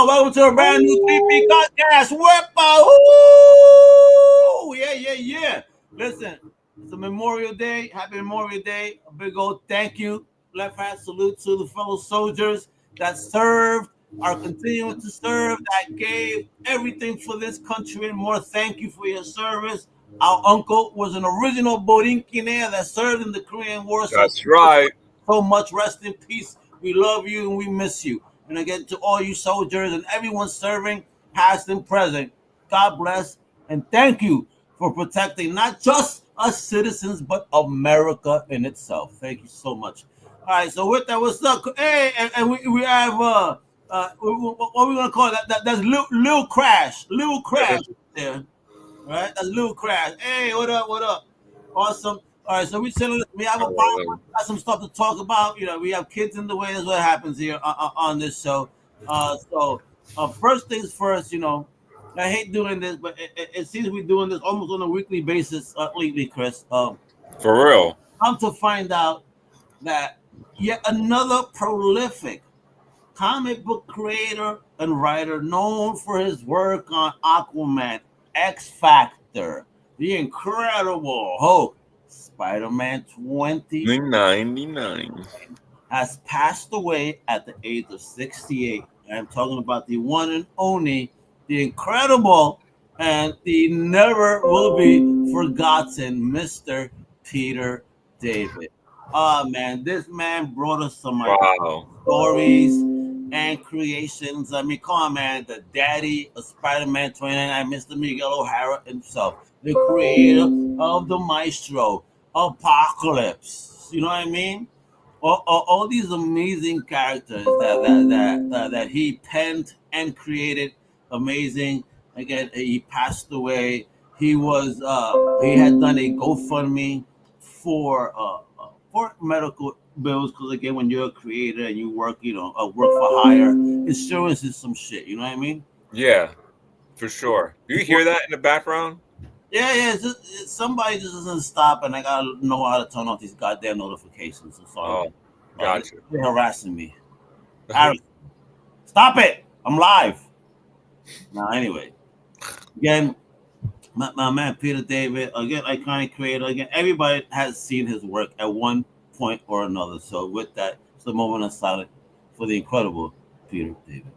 y'all. Welcome to a brand new 3P podcast. Wepa! Woo! Yeah. Listen, it's a Memorial Day. Happy Memorial Day. A big old thank you. Left hand salute to the fellow soldiers that served, are continuing to serve, that gave everything for this country and more. Thank you for your service. Our uncle was an original Borinquine that served in the Korean War. That's right. So much. Rest in peace. We love you and we miss you. And again, to all you soldiers and everyone serving, past and present, God bless and thank you for protecting not just us citizens, but America in itself. Thank you so much. All right, so with that, what's up? Hey, and we have what are we gonna call that? That's Lil Crash there, right? That's Lil Crash. Hey, what up? Awesome. All right, so we have a problem, got some stuff to talk about. You know, we have kids in the way. That's what happens here on this show. First things first, you know, I hate doing this, but it seems we're doing this almost on a weekly basis lately, Chris. For real. I'm to find out that yet another prolific comic book creator and writer known for his work on Aquaman, X Factor, The Incredible Hulk, Spider-Man 2099 has passed away at the age of 68. I'm talking about the one and only, the incredible, and the never will be forgotten Mr. Peter David. Oh man, this man brought us some stories and creations. I mean, come on, man, the daddy of Spider-Man 29, Mr. Miguel O'Hara himself, the creator of the Maestro, Apocalypse. You know what I mean? All these amazing characters that he penned and created. Amazing. Again, he passed away. He was he had done a GoFundMe for medical bills, because again, when you're a creator and you work, you know, work for hire, insurance is some shit. You know what I mean? Yeah, for sure. Do you hear that in the background? Yeah. Somebody just doesn't stop, and I gotta know how to turn off these goddamn notifications. I'm sorry. Oh, gotcha. They're harassing me. Stop it! I'm live. Now, anyway, again, my man Peter David, again, iconic creator. Again, everybody has seen his work at one point or another. So, with that, it's a moment of silence for the incredible Peter David.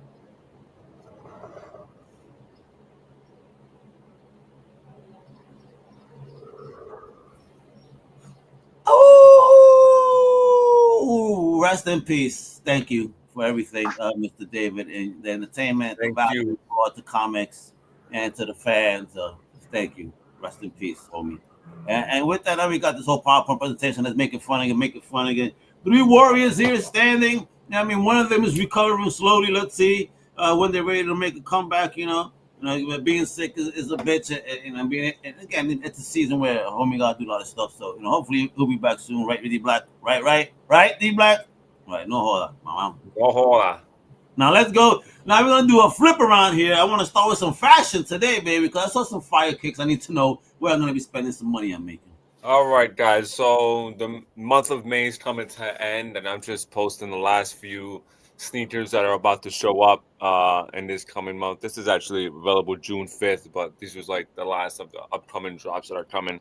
Oh, rest in peace. Thank you for everything, Mr. David, and the entertainment, the value to comics, and to the fans. Thank you. Rest in peace, homie. And with that, we got this whole PowerPoint presentation. Let's make it fun again. 3 warriors here standing. I mean, one of them is recovering slowly. Let's see when they're ready to make a comeback. You know, being sick is a bitch, and again, it's a season where homie gotta do a lot of stuff. So, you know, hopefully he'll be back soon. Right, D Black? Right, D Black? Right, no hola, mama. No hola. Now let's go. Now we're gonna do a flip around here. I want to start with some fashion today, baby, because I saw some fire kicks. I need to know where I'm gonna be spending some money I'm making. All right, guys. So the month of May is coming to an end, and I'm just posting the last few sneakers that are about to show up in this coming month. This is actually available June 5th, but this was like the last of the upcoming drops that are coming.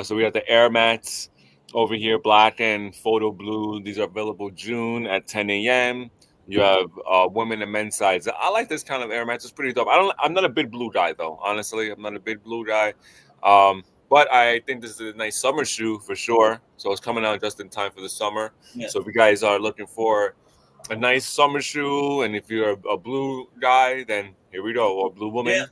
So we have the Air Max over here, black and photo blue. These are available June at 10 a.m. You have women and men's size. I like this kind of Air Max. It's pretty dope. I'm not a big blue guy though. Honestly, I'm not a big blue guy. But I think this is a nice summer shoe for sure. So it's coming out just in time for the summer. Yeah. So if you guys are looking for a nice summer shoe, and if you're a blue guy, then here we go. Or blue woman. Yeah.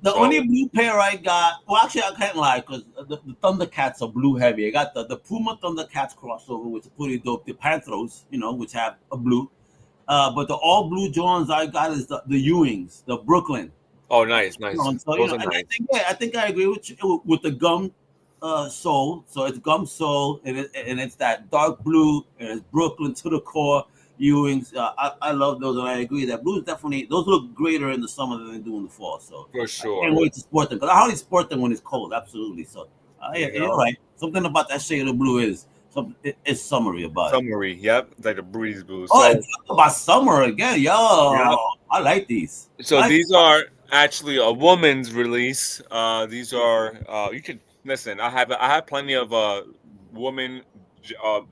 The only blue pair I got, well, actually, I can't lie, because the Thundercats are blue heavy. I got the Puma Thundercats crossover, which is pretty dope. The Panthers, you know, which have a blue. But the all blue Jordans I got is the Ewings, the Brooklyn. Oh, nice. So, you know, nice. I think I agree with the gum sole. So it's gum sole, and it's that dark blue, and it's Brooklyn to the core. Ewings, I love those, and I agree that blues definitely, those look greater in the summer than they do in the fall. So for sure, I can't wait to sport them, because I hardly sport them when it's cold. Absolutely. So you're right. Something about that shade of blue is something. It's summery about it. Summery, yep, it's like a breeze blue. Oh, so, it's about summer again, yo. Yep. I like these. So I like these are actually a woman's release. These are you could listen. I have plenty of woman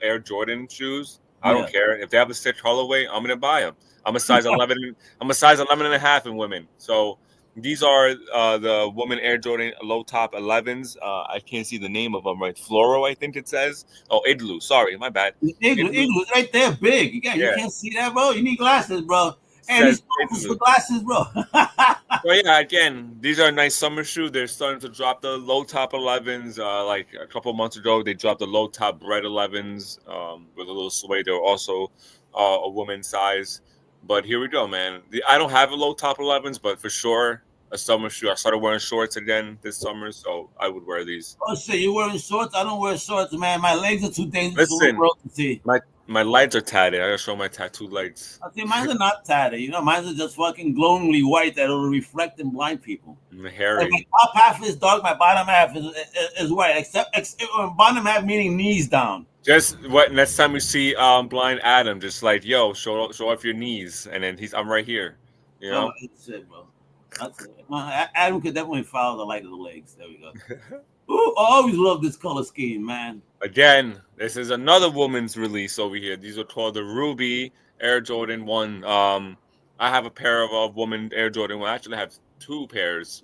Air Jordan shoes. I don't yeah. care if they have a stitch colorway. I'm gonna buy them. I'm a size 11. I'm a size 11 and a half in women. So these are the woman Air Jordan low top 11s. I can't see the name of them right. Fluoro, I think it says. Oh, Igloo. Sorry, my bad. Igloo. Igloo right there, big. You Yeah, can't see that, bro. You need glasses, bro. And says these glasses for Igloo. glasses, bro. Well, yeah, again, these are nice summer shoes. They're starting to drop the low top 11s. Like a couple months ago, they dropped the low top red 11s with a little suede. They're also a woman's size. But here we go, man. I don't have a low top 11s, but for sure, a summer shoe. I started wearing shorts again this summer, so I would wear these. Oh shit, you wearing shorts? I don't wear shorts, man. My legs are too dangerous for the Listen, world to see. my legs are tatted. I gotta show my tattooed legs. I see, mine are not tatted. Mine are just fucking glowingly white that'll reflect and blind people. I'm Like my hairy. top half is dark, my bottom half is white. Except bottom half meaning knees down. Just what next time you see blind Adam, just like yo, show off your knees, and then I'm right here, you Oh, know. that's it, bro. That's it. Adam could definitely follow the light of the legs. There we go. Ooh, I always love this color scheme, man. Again, this is another woman's release over here. These are called the Ruby Air Jordan 1. I have a pair of woman Air Jordan 1. I actually have two pairs,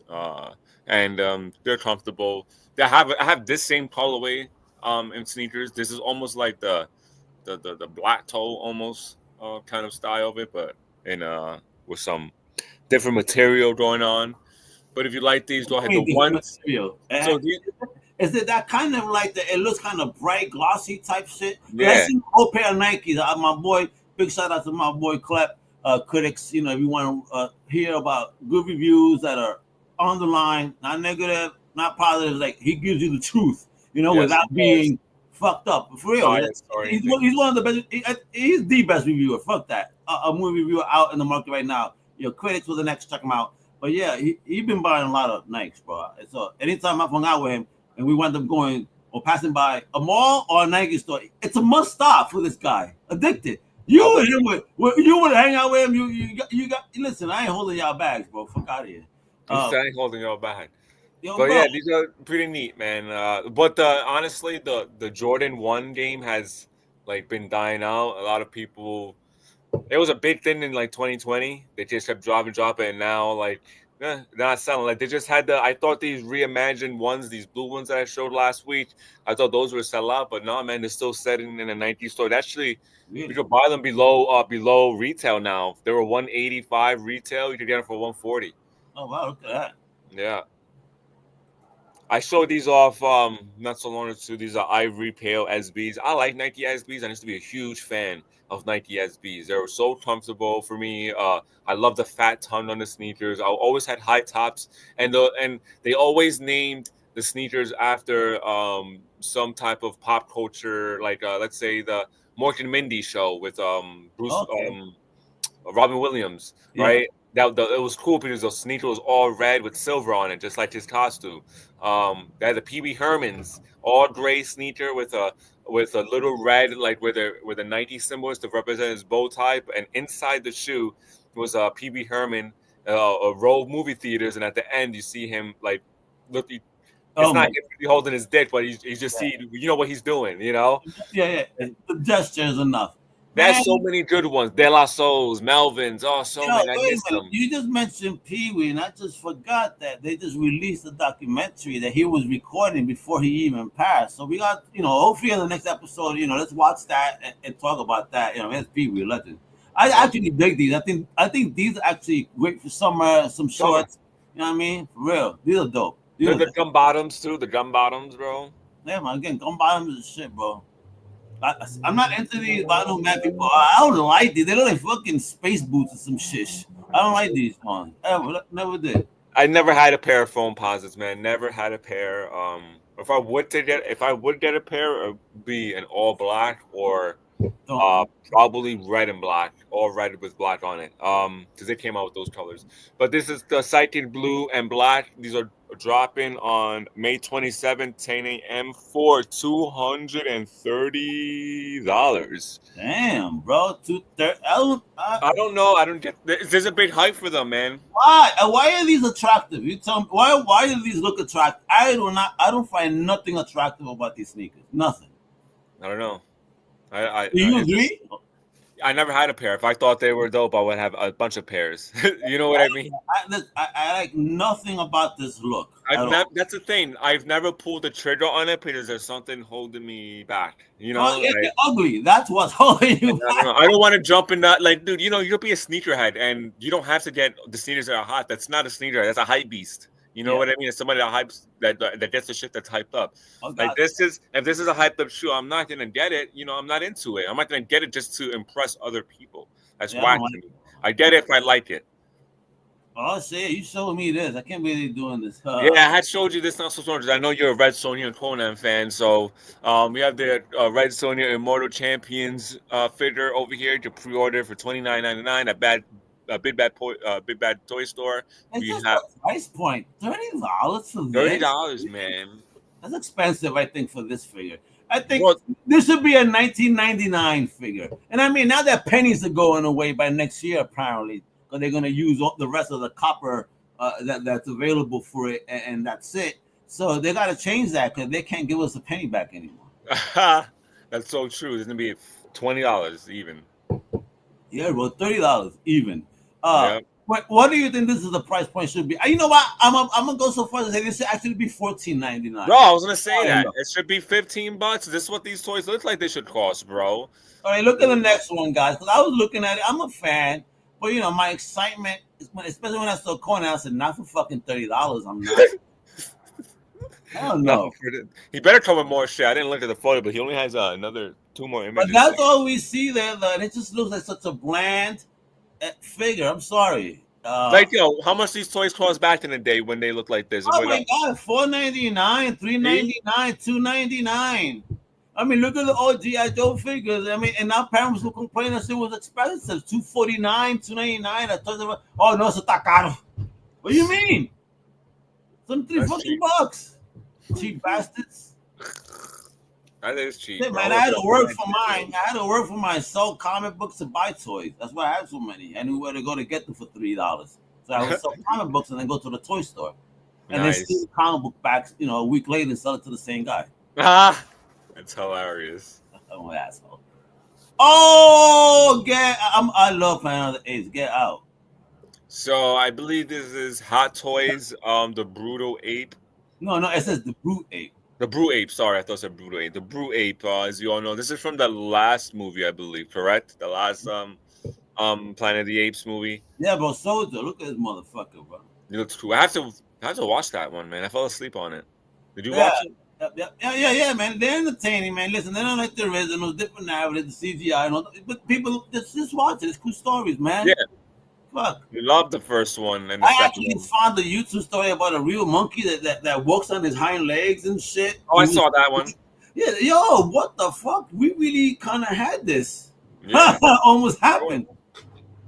and they're comfortable. I have this same colorway in sneakers. This is almost like the black toe almost kind of style of it, but in with some different material going on. But if you like these, go ahead. The ones. Material. So these, Is it that kind of like it looks kind of bright, glossy type shit? Cause I yeah. seen a whole pair of Nikes. My boy, big shout out to my boy Clep, critics. If you want to hear about good reviews that are on the line, not negative, not positive, like he gives you the truth, Yes, without of course. being fucked up. For real, Bias or anything. he's one of the best. He's the best reviewer. Fuck that. A movie reviewer out in the market right now. Critics was the next. Check him out. But yeah, he been buying a lot of Nikes, bro. So anytime I've hung out with him and we wind up going or passing by a mall or a Nike store, it's a must stop for this guy. Addicted. You and him you would hang out with him. You got listen. I ain't holding y'all bags, bro. Fuck out of here. I'm saying holding your back. Yo, But bro. yeah, these are pretty neat, man. But honestly, the Jordan 1 game has like been dying out. A lot of people. It was a big thing in like 2020. They just kept dropping, and now like they're not selling. Like they just had I thought these reimagined ones, these blue ones that I showed last week, I thought those were sell out, but no, man, they're still selling in a Nike store. Actually, you Really? could buy them below retail now. They were 185 retail. You could get them for 140. Oh wow, look at that. Yeah. I showed these off not so long ago. These are ivory pale SBs. I like Nike SBs. I used to be a huge fan of Nike SBs. They were so comfortable for me. I love the fat tongue on the sneakers. I always had high tops, and they always named the sneakers after some type of pop culture, like let's say the Mork and Mindy show with Bruce Okay. Robin Williams, Yeah. right? It was cool because the sneaker was all red with silver on it, just like his costume. They had the Pee Wee Herman's all gray sneaker with a little red, like where the Nike symbol is to represent his bow tie, and inside the shoe was a Pee Wee Herman, a row of movie theaters, and at the end you see him like look. It's Oh not my. him really holding his dick, but you just see what he's doing. Yeah. The gesture is enough, man. There's so many good ones. De La Souls, Melvins. Oh, so Yo, many. I wait a miss minute. them. You just mentioned Pee Wee, and I just forgot that they just released a documentary that he was recording before he even passed. So we got, hopefully in the next episode, let's watch that and talk about that. It's Pee Wee, legend. I actually dig these. I think these are actually great for summer, some Summer. shorts. You know what I mean? For real. These are dope. They're the gum bottoms too. The gum bottoms, bro. Yeah, man. Again, gum bottoms is shit, bro. I'm not into these, but I know mad people. I don't like these. They look like fucking space boots or some shit. I don't like these ones. Ever, never did. I never had a pair of foam posits, man. Never had a pair. If I would get a pair, it would be an all black or Probably red and black, or red with black on it. Because they came out with those colors. But this is the Psychic blue and black. These are dropping on May 27th, 10 a.m. for $230. Damn, bro. I don't know. I don't get. There's a big hype for them, man. Why? Why are these attractive? You tell me. Why do these look attractive? I don't find nothing attractive about these sneakers. Nothing. I don't know. Do you agree? I never had a pair. If I thought they were dope, I would have a bunch of pairs. You know what I mean? I like nothing about this look. That's the thing. I've never pulled the trigger on it because there's something holding me back. You know, oh, it's ugly. That's what's holding you back. I don't want to jump in that. Like, dude, you'll be a sneakerhead, and you don't have to get the sneakers that are hot. That's not a sneakerhead. That's a hype beast. You know what I mean? It's somebody that hypes that gets the shit that's hyped up. Oh, like if this is a hyped up shoe, I'm not gonna get it. I'm not into it. I'm not gonna get it just to impress other people. That's whack to me. I get it if I like it. Oh shit! You showed me this. I can't believe you're doing this. Yeah, I had showed you this not so long. I know you're a Red Sonja and Conan fan, so we have the Red Sonja Immortal Champions figure over here to pre-order for $29.99 at Big Bad Toy Store. We have a price point $30 for this. $30, man. That's expensive, I think, for this figure. I think this should be a 1999 figure. And I mean, now that pennies are going away by next year, apparently, because they're going to use all the rest of the copper that's available for it, and that's it. So they got to change that because they can't give us a penny back anymore. That's so true. It's going to be $20 even. Yeah, well, $30 even. What do you think this is the price point should be? You know what? I'm gonna go so far as to say this should actually be $14.99. No, I was gonna say that it should be $15. This is what these toys look like they should cost, bro. All right, look at the next one, guys. Because I was looking at it. I'm a fan, but my excitement, especially when I saw Conan, I said, "Not for fucking $30. I'm not." I don't know. He better come with more shit. I didn't look at the photo, but he only has another 2 more images. But that's all we see there, though, and it just looks like such a bland figure. I'm sorry. How much these toys cost back in the day when they looked like this? Oh my god, $4.99, $3.99, $2.99. I mean, look at the old G.I. Joe figures. I mean, and now parents will complain that it was expensive. $2.49, $2.99. I told them, oh no, it's está caro. What do you mean? Some $3 cheap bastards. That is cheap. Yeah, man, I had to work for mine. I had to work for mine, sell comic books and buy toys. That's why I had so many. I knew where to go to get them for $3. So I would sell comic books and then go to the toy store. And then steal the comic book back, a week later and sell it to the same guy. That's hilarious. I'm an asshole. Oh, I love Planet of the Apes. Get out. So I believe this is Hot Toys, the Brutal Ape. No, it says the Brute Ape. The Brute Ape, sorry, I thought it said Brutal Ape. The Brute Ape, as you all know, this is from the last movie, I believe, correct? The last Planet of the Apes movie. Yeah, bro, Soldier, look at this motherfucker, bro. He looks cool. I have to watch that one, man. I fell asleep on it. Did you watch it? Yeah, man. They're entertaining, man. Listen, they're not like the originals, different narratives, the CGI, but people just watch it. It's cool stories, man. Yeah. Fuck. We love the first one. And I actually found the YouTube story about a real monkey that walks on his hind legs and shit. Oh, I saw that one. Yeah, yo, what the fuck? We really kind of had this. Yeah. Almost happened.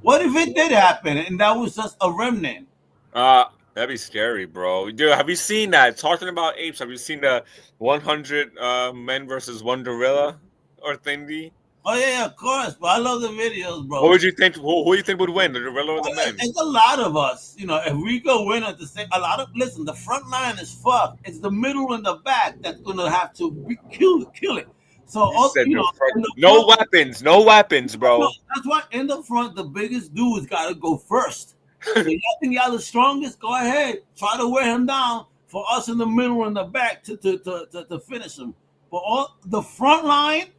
What if it did happen and that was just a remnant? That'd be scary, bro. Dude, have you seen that? Talking about apes, have you seen the 100 men versus one gorilla or thingy? Oh yeah, of course. But I love the videos, bro. What would you think? Who do you think would win, the gorilla or the men? It's a lot of us. If we go win at the same, listen, the front line is fucked. It's the middle and the back that's gonna have to kill it. So no weapons, bro. That's why in the front, the biggest dude's gotta go first. So y'all think y'all the strongest? Go ahead, try to wear him down. For us in the middle and the back to finish him. But all the front line.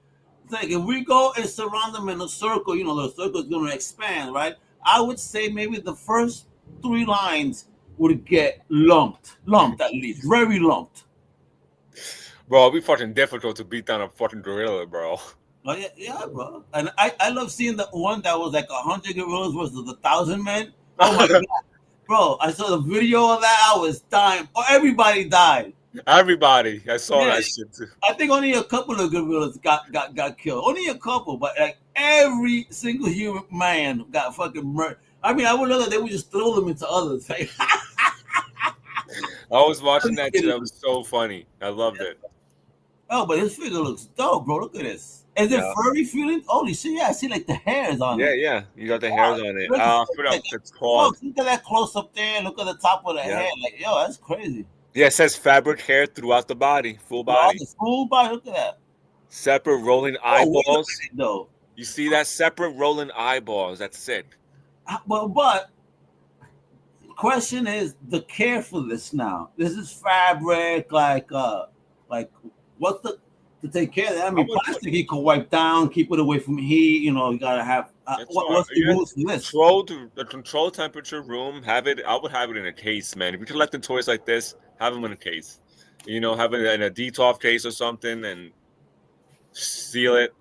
Like if we go and surround them in a circle, the circle is going to expand, right? I would say maybe the first 3 lines would get lumped at least, very lumped. Bro, it'd be fucking difficult to beat down a fucking gorilla, bro. Oh yeah, bro. And I love seeing the one that was like 100 gorillas versus 1,000 men. Oh my god, bro! I saw the video of that. I was dying. Oh, everybody died. Everybody, I saw Yeah, that shit too. I think only a couple of gorillas got killed. Only a couple, but like every single human man got fucking murdered. I mean, I would know that they would just throw them into others. Like, I was watching that shit. That was so funny. I loved it. oh, but his figure looks dope, bro. Look at this. Is it Yeah, furry feeling? Holy shit! Yeah, I see like the hairs on yeah, it. yeah. You got the hairs Wow, on it. look at I forgot like, what it's oh, called. look at that close up there. Look at the top of the Yeah, head. Like, yo, that's crazy. yeah. It says fabric hair throughout the body, full Throughout body, the full body. Look at that. separate rolling Oh, wait a eyeballs. minute though. You see that separate rolling eyeballs? That's sick. But question is the care for this now. This is fabric, like what's the to take care of that? I I mean, would put plastic you can wipe down, keep it away from heat. You know, you gotta have that's all. what's the You rules for this? control the control temperature room. Have it. I would have it in a case, man. If you're collecting toys like this, have them in a case. You know, have it in a DTOF case or something, and seal it,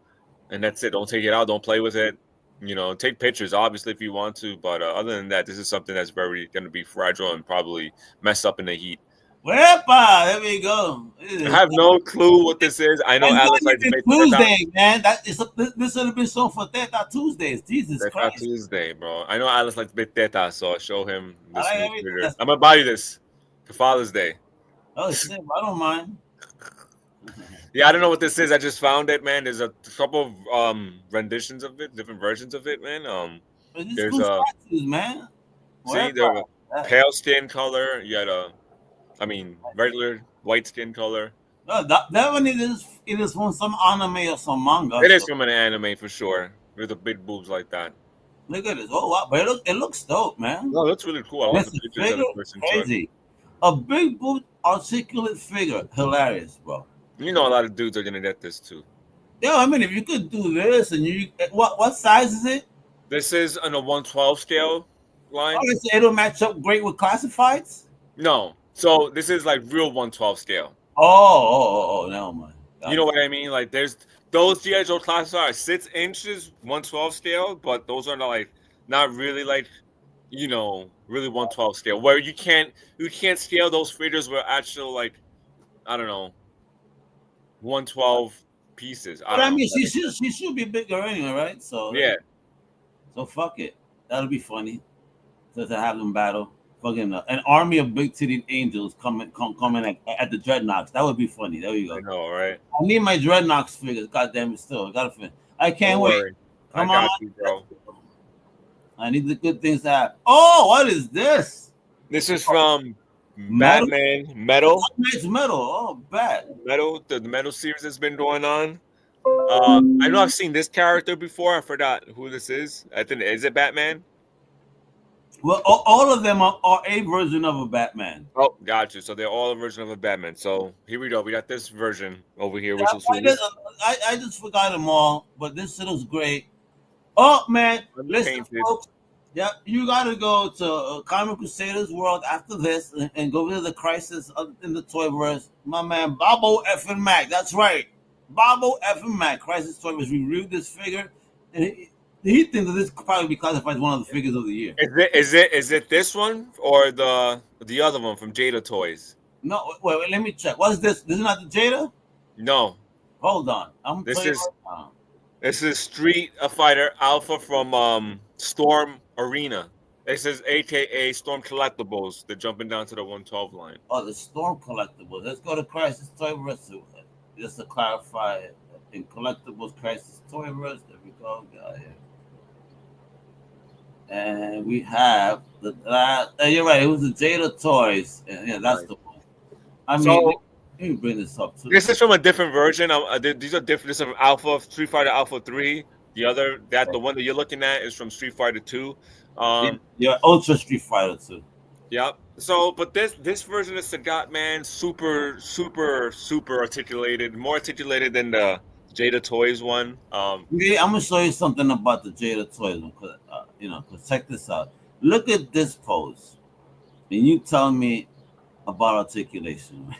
and that's it. Don't take it out. Don't play with it. You know, take pictures, obviously, if you want to. But other than that, this is something that's very going to be fragile and probably mess up in the heat. Wepa, there we go. I have no clue what this is. I know And Alice not likes even big Teta. Tuesday, man. This would have been shown for Theta Tuesdays. Jesus That's not Christ. Tuesday, bro. I know Alice likes big Teta, so I'll show him I this like new everything figure. that's I'm going to buy you this for Father's Day. oh shit, I don't mind. Yeah, I don't know what this is. I just found it, man. There's a couple of renditions of it, different versions of it, man. But it's There's cool a statues, man. see, Wepa. there's a pale skin color. You had a, I mean, regular white skin color. No, that one it is from some anime or some manga. It is So from an anime for sure. With the big boobs like that. look at this. Oh wow, but it looks dope, man. No, that's really cool. I like This the is pictures that figure the person took. crazy. A big boot articulate figure, hilarious, bro. You know, a lot of dudes are gonna get this too. Yeah, I mean, if you could do this and you what size is it? This is on a 112 scale line. Obviously, it'll match up great with classifieds. No, so this is like real 112 scale. Never mind. You know what I mean? Like there's those GI Joe classes are 6 inches, 112 scale, but those are not really like really 112 scale. Where you can't scale those figures with actual like I don't know 112 pieces. I But I don't know. mean, she should be bigger anyway, right? Yeah, So fuck it. That'll be funny to have them battle. Fucking an army of big titted angels coming at the dreadnoughts. That would be funny. There you I go. know, right? I need my dreadnoughts figures. God damn it, still I gotta finish. I can't Don't wait. worry, I Come on. got you, bro. I need the good things to happen. Oh, what is this? This is from Metal? Batman Metal. Nice metal. Oh, bad. The Metal series that's been going on. I know I've seen this character before. I forgot who this is. I think is it Batman? Well, all of them are a version of a Batman. Oh, gotcha. So they're all a version of a Batman. So here we go. We got this version over here, which Yeah, is I just forgot them all, but this shit was great. Oh man, listen, painted. folks. Yeah, you gotta go to Comic Crusaders World after this and go visit the Crisis in the Toyverse. My man, Bobo effing Mac. That's right, Bobo effing Mac. Crisis Toyverse reviewed this figure, and he thinks that this could probably be classified as one of the figures of the year. Is it this one or the other one from Jada Toys? No, wait, let me check. What's this? This is not the Jada. No, Hold on, I'm this playing is right now. this is Street Fighter Alpha from Storm Arena. This is AKA Storm Collectibles. They're jumping down to the 112 line. Oh, the Storm Collectibles. Let's go to Crisis Toyverse. Just to clarify it. In Collectibles Crisis Toyverse, there we go. Got it. And we have you're right. It was the Jada Toys. Yeah, that's Right. the one. I mean, So let me bring this up too. this is from a different version. These are different. This is from Alpha Street Fighter Alpha 3. The one that you're looking at is from Street Fighter 2. Yeah, Ultra Street Fighter too. Yep. So, but this version of Sagat, man, super articulated, more articulated than the Jada Toys one. Yeah, I'm gonna show you something about the Jada Toys one, cause cause check this out. Look at this pose, and you tell me about articulation.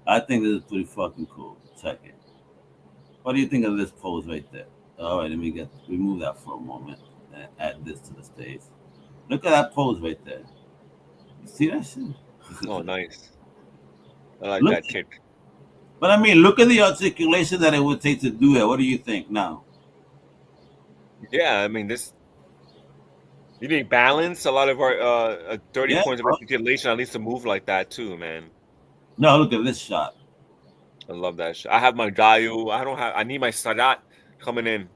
I think this is pretty fucking cool. Check it. What do you think of this pose right there? All right, let me remove that for a moment and add this to the stage. Look at that pose right there. You see that shit? Oh, nice. I like Look, that kick. but I mean, look at the articulation that it would take to do that. What do you think now? Yeah, I mean this. You need balance. A lot of our 30 Yeah, points of bro. articulation at least to move like that too, man. No, look at this shot. I love that shit. I have my Gayu. I don't have. I need my Sadat coming in.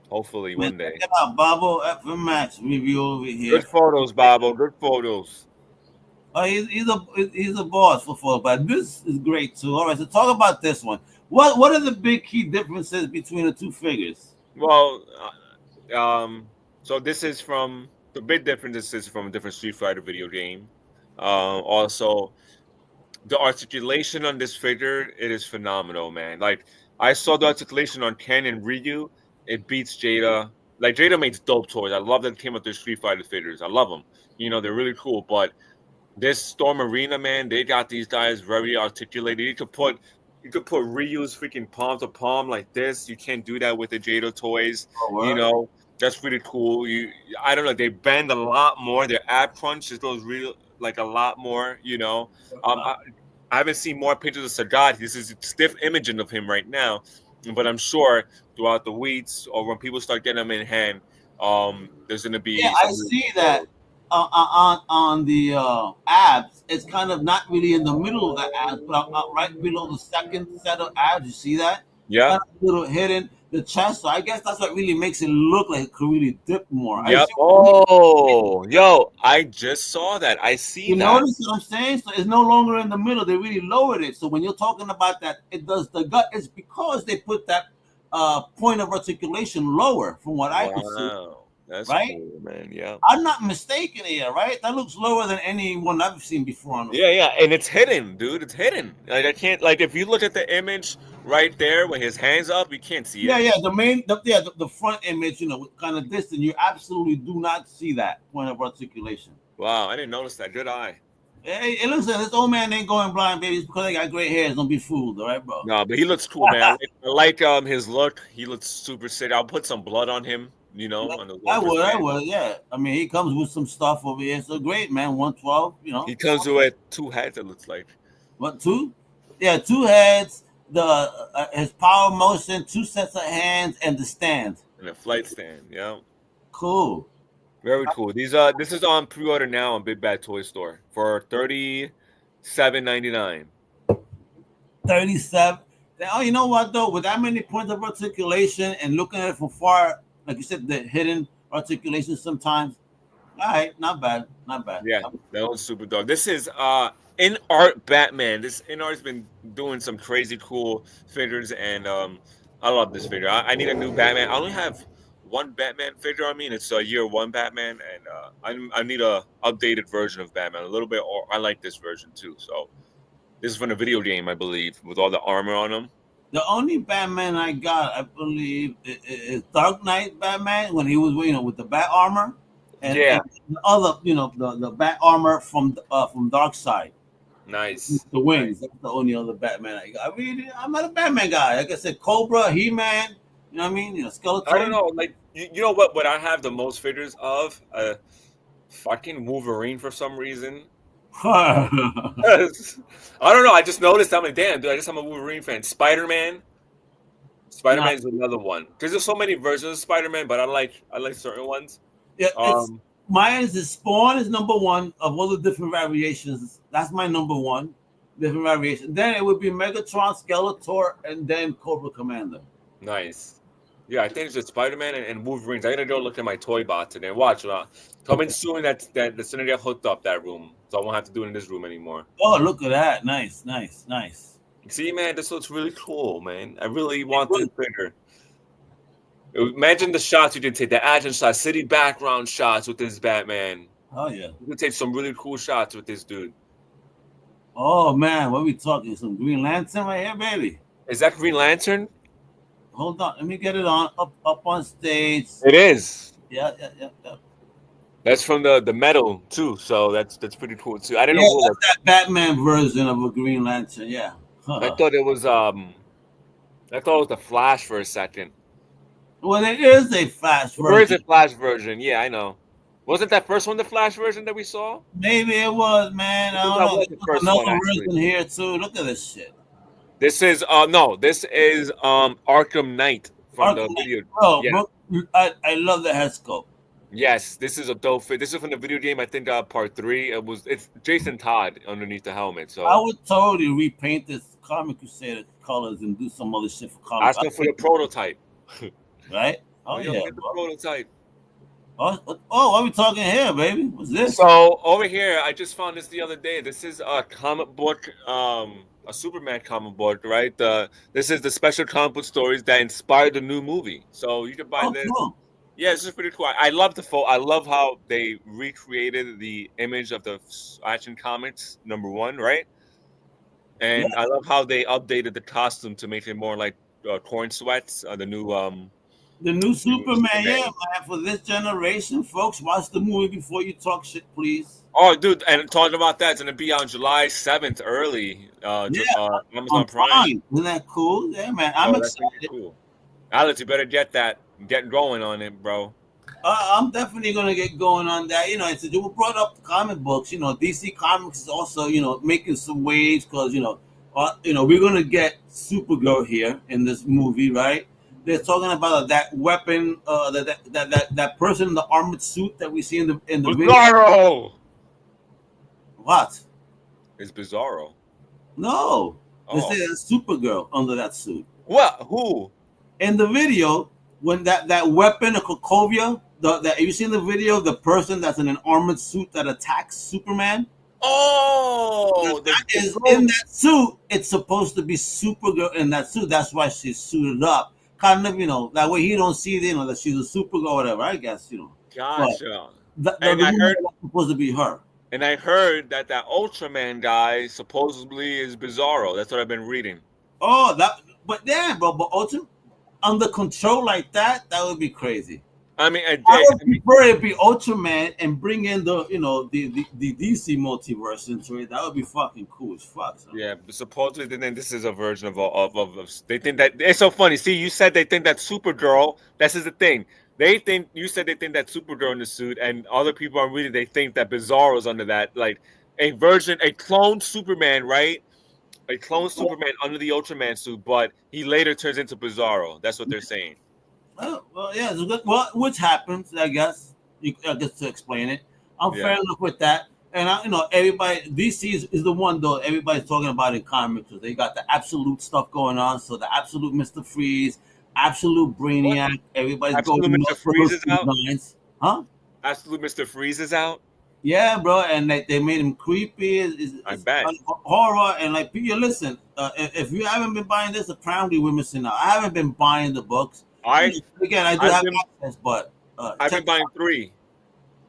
Hopefully Man, one check day. it out, Babo FMX review over here. Good photos, Babo. Good photos. Oh, he's a boss for football, but this is great too. All right, so talk about this one. What are the big key differences between the two figures? Well, so this is from the big difference. This is from a different Street Fighter video game. Also, the articulation on this figure, it is phenomenal, man. Like I saw the articulation on Ken and Ryu, it beats Jada. Like Jada makes dope toys. I love that it came with their Street Fighter figures. I love them. You know, they're really cool. But this Storm Arena, man, they got these guys very articulated. You could put Ryu's freaking palm to palm like this. You can't do that with the Jada toys. Oh, You word? know, that's really cool. I don't know. They bend a lot more. Their ab crunch just goes real like a lot more. You know, I haven't seen more pictures of Sagat. This is stiff imaging of him right now, but I'm sure throughout the weeks or when people start getting them in hand, there's gonna Yeah, be I some really see cool that photos. on the abs. It's kind of not really in the middle of the abs, but right below the second set of abs. You see that? Yep. Kind of a little hidden the chest. So I guess that's what really makes it look like it could really dip more. I Yep. see. Oh, yo, I just saw that. I see You that. notice what I'm saying? So it's no longer in the middle. They really lowered it. So when you're talking about that, it does the gut. It's because they put that point of articulation lower, from what I could see. Wow. That's Right? cool, man. Yeah. I'm not mistaken here, right? That looks lower than any one I've seen before on the Yeah, figure. yeah, and it's hidden, dude. It's hidden. Like I can't like if you look at the image right there with his hands up, you can't see Yeah, it. yeah. The front image, kind of distant. You absolutely do not see that point of articulation. Wow, I didn't notice that. Good eye. It looks like this old man ain't going blind, baby. It's because they got gray hairs. Don't be fooled, all right, bro? No, but he looks cool, man. I like his look. He looks super sick. I'll put some blood on him, on the I Warfare would, I stand. would, yeah. I mean, he comes with some stuff over here. So great, man. 112, He comes with two heads, it looks like. What, two? Yeah, two heads, the his power motion, two sets of hands, and the stand. And a flight stand, yeah. Cool. Very cool. This is on pre-order now on Big Bad Toy Store for $37.99. 37. Oh, you know what though? With that many points of articulation and looking at it from far, like you said, the hidden articulation sometimes. All right, not bad, not bad. Yeah, that was super dope. This is in art Batman. This in art's been doing some crazy cool figures, and I love this figure. I need a new Batman. I only have one Batman figure on me, and it's a year one Batman, and I need a updated version of Batman. A little bit, or I like this version too. So this is from the video game, I believe, with all the armor on him. The only Batman I got, I believe, is Dark Knight Batman when he was, with the bat armor, Yeah, and the other, the bat armor from Dark Side, nice. the wings. That's the only other Batman I got. I mean, I'm not a Batman guy. Like I said, Cobra, He Man. You know what I mean? I don't Skeletor. know, like you know what? What I have the most figures of, fucking Wolverine for some reason. I don't know. I just noticed. I'm like, damn, dude. I guess I'm a Wolverine fan. Spider Man. Spider Nah, Man is another one. Because there's so many versions of Spider Man, but I like certain ones. yeah, it's Um, mine is Spawn is number one of all the different variations. That's my number one different variation. Then it would be Megatron, Skeletor, and then Cobra Commander. nice. Yeah, I think it's just Spider Man and Wolverines. I gotta go look at my toy box today. Watch, coming soon. That's gonna get hooked up that room, so I won't have to do it in this room anymore. Oh, look at that! Nice, nice, nice. See, man, this looks really cool, man. I really It want this was- figure. Imagine the shots you can take, the action shots, city background shots with this Batman. Oh yeah. You can take some really cool shots with this dude. Oh man, what are we talking? Some Green Lantern right here, baby. Is that Green Lantern? Hold on, let me get it on up on stage. It is. Yeah, yeah, yeah, yeah. That's from the metal too, so that's pretty cool too. I didn't Yeah, know who it was. that's that Batman version of a Green Lantern. Yeah. I thought it was the Flash for a second. Well, it is a fast Where is version. the Flash version? Yeah, I know. Wasn't that first one the Flash version that we saw? Maybe it was, man. I I think don't that know. was the There's first one another actually. version here too. Look at this shit. This is no, this is Arkham Knight from Arkham the Knight. video. Bro, Yeah. bro, I love the head sculpt. Yes, this is a dope fit. This is from the video game. I think part 3. It's Jason Todd underneath the helmet. I So would totally repaint this Comic Crusader colors and do some other shit for comics. ask him for the prototype. Right? Oh Yo, yeah, get the bro. prototype. Oh, what are we talking here, baby? What's this? So over here, I just found this the other day. This is a comic book, a Superman comic book, right? This is the special comic book stories that inspired the new movie. So you can buy Oh, this. cool. Yeah, this is pretty cool. I love the I love how they recreated the image of the Action Comics #1, right? Yeah, And I love how they updated the costume to make it more like corn sweats. The the new new Superman. Yeah, Superman. man. For this generation, folks, watch the movie before you talk shit, please. Oh, dude, and talking about that, it's gonna be on July 7th, early. Yeah, Amazon on Prime. Prime. Isn't that cool? Yeah, man. I'm Oh, that's gonna be excited. cool. Alex, you better get that. Get going on it, bro. I'm definitely gonna get going on that. You know, it's we brought up comic books. You know, DC Comics is also making some waves because we're gonna get Supergirl here in this movie, right? They're talking about that weapon, that person in the armored suit that we see in the video. Bizarro. What? It's Bizarro. No, they Oh, say it's Supergirl under that suit. what? Who? In the video, when that weapon, a Sokovia, have you seen the video? The person that's in an armored suit that attacks Superman. If Oh, that the is in ghost. that suit, it's supposed to be Supergirl in that suit. That's why she's suited up. Kind of, that way he don't see, that she's a Supergirl or whatever. I guess. But Gotcha. the And I woman heard, that's supposed to be her. and I heard that Ultraman guy supposedly is Bizarro. That's what I've been reading. Oh, but damn, bro, but ultimate under control like that would be crazy. I mean, I would prefer it be Ultraman and bring in the DC multiverse into it. That would be fucking cool as fuck. So. yeah, but supposedly they think this is a version of they think that it's so funny. See, you said they think that Supergirl. This is the thing. They think you said they think that Supergirl in the suit, and other people are reading. They think that Bizarro's under that, like a cloned Superman, right? A cloned Superman under the Ultraman suit, but he later turns into Bizarro. That's what they're saying. Well, yeah, it's good. Well, which happens, I guess. I guess to explain it, I'm Yeah. fair enough with that. And everybody, DC is the one though. Everybody's talking about in comics. So they got the absolute stuff going on. So the absolute Mister Freeze, absolute What? Brainiac. Everybody's Absolute going Mr. nuts for those Freeze is out. designs, huh? Absolute Mr. Freeze is out. Yeah, bro, and like they made him creepy. I It's bet. horror, and like you listen. If you haven't been buying this, apparently we're missing out. I haven't been buying the books. I Again, I do I've have been access, but I've check. been buying 3.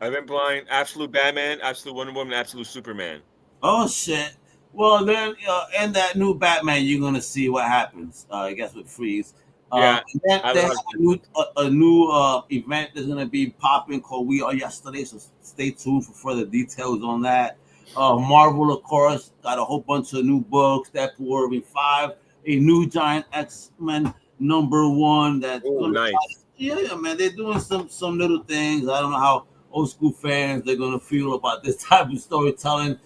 I've been buying Absolute Batman, Absolute Wonder Woman, Absolute Superman. Oh shit. Well, then in that new Batman, you're gonna see what happens. I guess with Freeze. Yeah, And then I they don't have have a new event that's gonna be popping called We Are Yesterday. So stay tuned for further details on that. Marvel, of course, got a whole bunch of new books. That Wolverine 5, a new Giant X-Men #1. That's Oh, gonna nice. yeah, man. They're doing some little things. I don't know how old school fans they're gonna feel about this type of storytelling.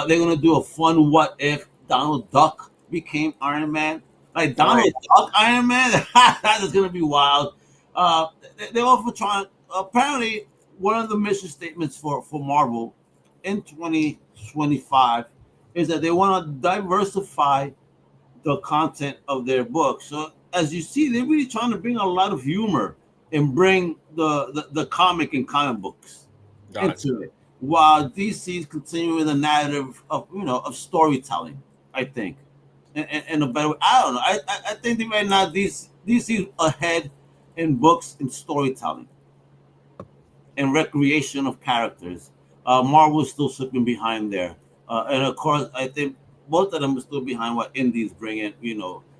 They're gonna do a fun what if Donald Duck became Iron Man. Like Nice. Donald Duck Iron Man, that is gonna be wild. They're also trying. Apparently, one of the mission statements for Marvel in 2025 is that they want to diversify the content of their books. So as you see, they're really trying to bring a lot of humor and bring the comic and comic books Gotcha. into it, while DC is continuing the narrative of storytelling. I think, in a better way. I don't know. I think that right now DC is ahead in books and storytelling and recreation of characters. Marvel's still slipping behind there, and of course, I think both of them are still behind what Indies bring in.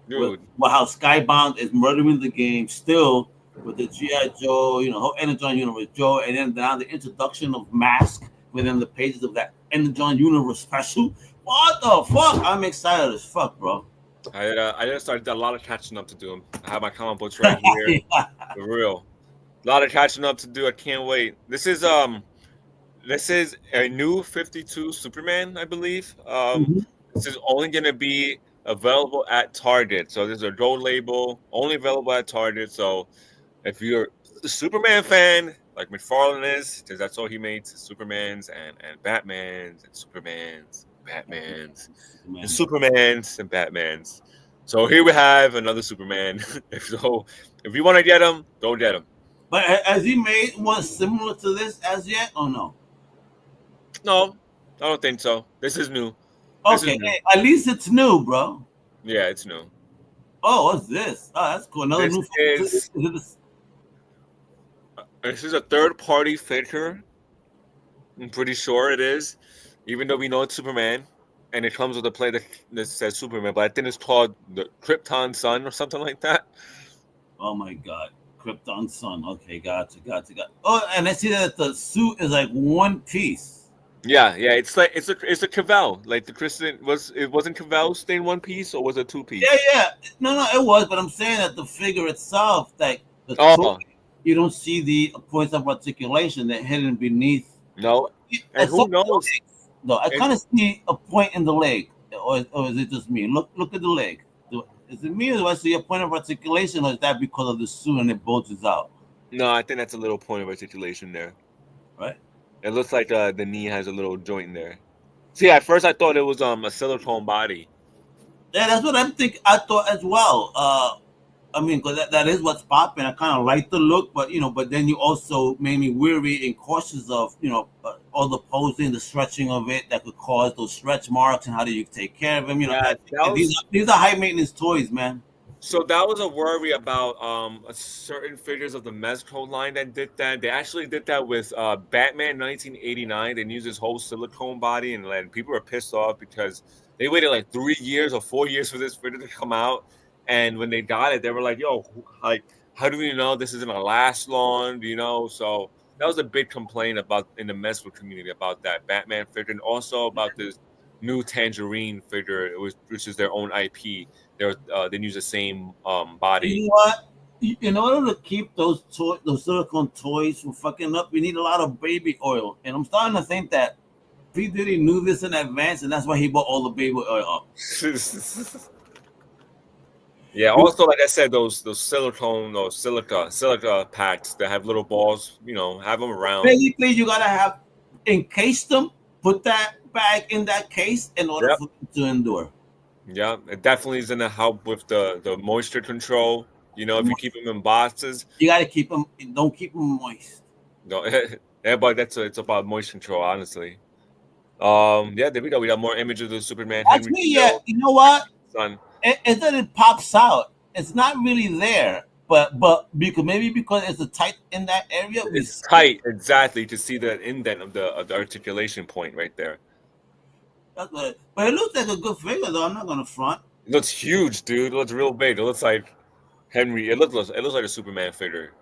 Dude. With how Skybound is murdering the game still with the GI Joe, whole Energon Universe Joe, and then now the introduction of Mask within the pages of that Energon Universe special. What the fuck? I'm excited as fuck, bro. I just started a lot of catching up to do. I have my comic books right here. For real. A lot of catching up to do. I can't wait. This is This is a new 52 Superman, I believe. Mhm. This is only going to be available at Target. So this is a gold label, only available at Target. So if you're a Superman fan, like McFarlane is, because that's all he makes, is Supermans and Batmans and Supermans, Batmans and Superman. Supermans and Batmans. So here we have another Superman. If you want to get him, go get him. But has he made one similar to this as yet, or no? No, I don't think so. This is new. This is Okay, new. hey, at least it's new, bro. Yeah, it's new. Oh, what's this? Oh, that's cool. Another This new. is this is a third party figure. I'm pretty sure it is, even though we know it's Superman, and it comes with a plate that says Superman. But I think it's called the Krypton Sun or something like that. Oh my God, Krypton Sun. Okay, gotcha. Oh, and I see that the suit is like one piece. Yeah, yeah. It's like it's a Cavell. Like the Kristen wasn't Cavell stay in one piece or was it two Yeah, piece? yeah. No, it was, but I'm saying that the figure itself, like the toy, Oh you don't see the points of articulation that hidden beneath. no, I and saw who the knows? legs, though. I And kind of see a point in the leg, or is it just me? Look at the leg. Is it me, or do I see a point of articulation, or is that because of the suit and it bulges out? no, I think that's a little point of articulation there. Right? It looks like the knee has a little joint there. See, at first I thought it was a silicone body. Yeah, that's what I'm thinking. I thought as well. I mean, because that is what's popping. I kind of like the look, but but then you also made me weary and cautious of all the posing, the stretching of it that could cause those stretch marks, and how do you take care of them? Yeah, that These was these are high maintenance toys, man. so that was a worry about a certain figures of the Mezco line that did that. They actually did that with Batman 1989. They used this whole silicone body, and then people were pissed off because they waited like 3 years or 4 years for this figure to come out. And when they got it, they were like, "Yo, like, how do we know this isn't gonna last long?" So that was a big complaint about in the Mezco community about that Batman figure, and also about this new Tangerine figure, which is their own IP. They use the same You body. know what? In order to keep those silicone toys from fucking up, we need a lot of baby oil. And I'm starting to think that P Diddy knew this in advance, and that's why he bought all the baby oil up. Yeah. Also, like I said, those silicone, those silica packs that have little balls. Have them around. Basically, you gotta have encase them, put that bag in that case in order Yep. for them to endure. Yeah. It definitely is gonna help with the moisture control. If you keep them in boxes. You gotta keep them. Don't keep them moist. No, yeah, but it's about moisture control, honestly. Yeah, there we go. We got more images of Superman, Henry Actually, yeah. Cavill, You know what? son. It that it pops out. It's not really there, but because it's a tight in that area, we It's see it. tight, exactly, to see the indent of the articulation point right there. But it looks like a good figure, though. I'm not gonna front. It looks huge, dude. It looks real big. It looks like Henry. It looks like a Superman figure.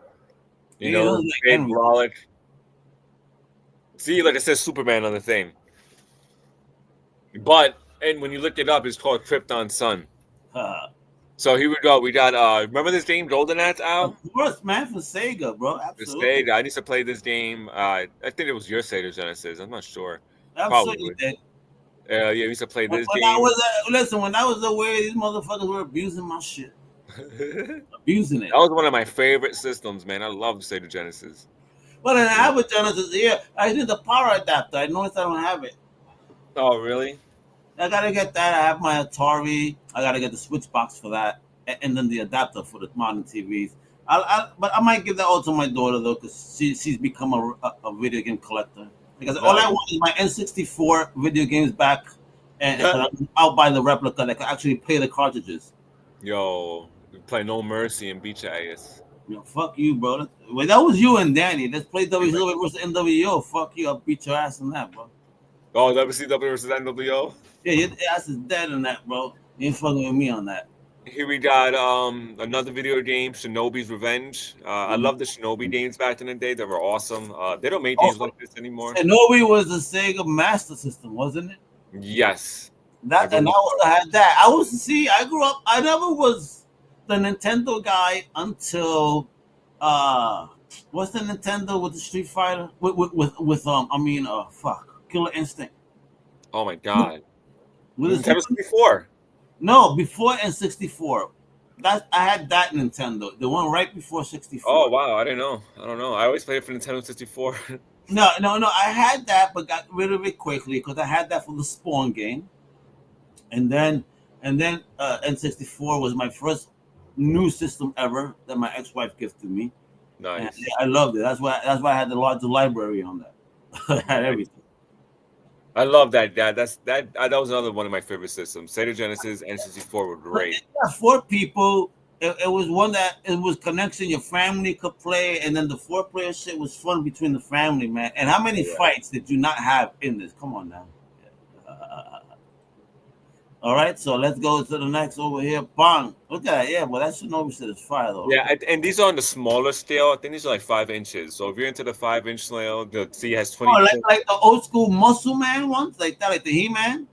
It looks like Big, Henry. brolic. See, like it says Superman on the thing. And when you look it up, it's called Krypton Sun. Uh, So here we go. We got remember this game Golden Axe, of Al? course, man, for Sega, bro. The Absolutely, Sega. I need to play this game. I think it was your Sega Genesis. I'm not sure. absolutely. Probably. Yeah, we used to play this When I game. was listen, when I was away, these motherfuckers were abusing my shit, That abusing it. was one of my favorite systems, man. I love the Sega Genesis. But then I Yeah. have a Genesis here. I need the power adapter. I noticed I don't have it. Oh, really? I gotta get that. I have my Atari. I gotta get the switch box for that, and then the adapter for the modern TVs. But I might give that all to my daughter though, because she's become a video game collector. Because all I No. want is my N64 video games back, and I'll buy the replica that can actually play the cartridges. Yo, we play No Mercy and beat your ass. Fuck you, bro. Wait, that was you and Danny. Let's play WCW versus NWO. Fuck you. I'll beat your ass in that, bro. Oh, WCW versus NWO. Yeah, your ass is dead in that, bro. You ain't fucking with me on that. Here we got another video game, Shinobi's Revenge. I Mhm. love the Shinobi games back in the day. They were awesome. They don't make games Also, like this anymore. Shinobi was the Sega Master System, wasn't it? Yes, I That and I believe also had that. I grew up. I never was the Nintendo guy until What's the Nintendo with the Street Fighter? Killer Instinct. Oh my god. With the Nintendo Super, 64. no, before N64. That I had that Nintendo, the one right before Oh 64. wow, I didn't know. I don't know. I always played for Nintendo 64. No, no, no. I had that, but got rid of it quickly because I had that for the Spawn game, and then N64 was my first new system ever that my ex-wife gifted me, and Nice. I loved it. That's why I had the larger library on that. I had Nice. everything. I love that. Yeah, that was another one of my favorite systems. Sega Genesis and 64 were But great. it got four people. It was one that it was connection your family could play, and then the four-player shit was fun between the family, man. And how many Oh, yeah. fights did you not have in this? Come on now. All right, so let's go to the next over here. Bang. Look at that. Yeah, well, that Shinobi shit is fire though. Look Yeah, at and these are on the smaller scale. I think these are like 5 inches. So if you're into the 5 inch scale, the C has oh, 20. like the old school Muscle Man ones, like that, like the He Man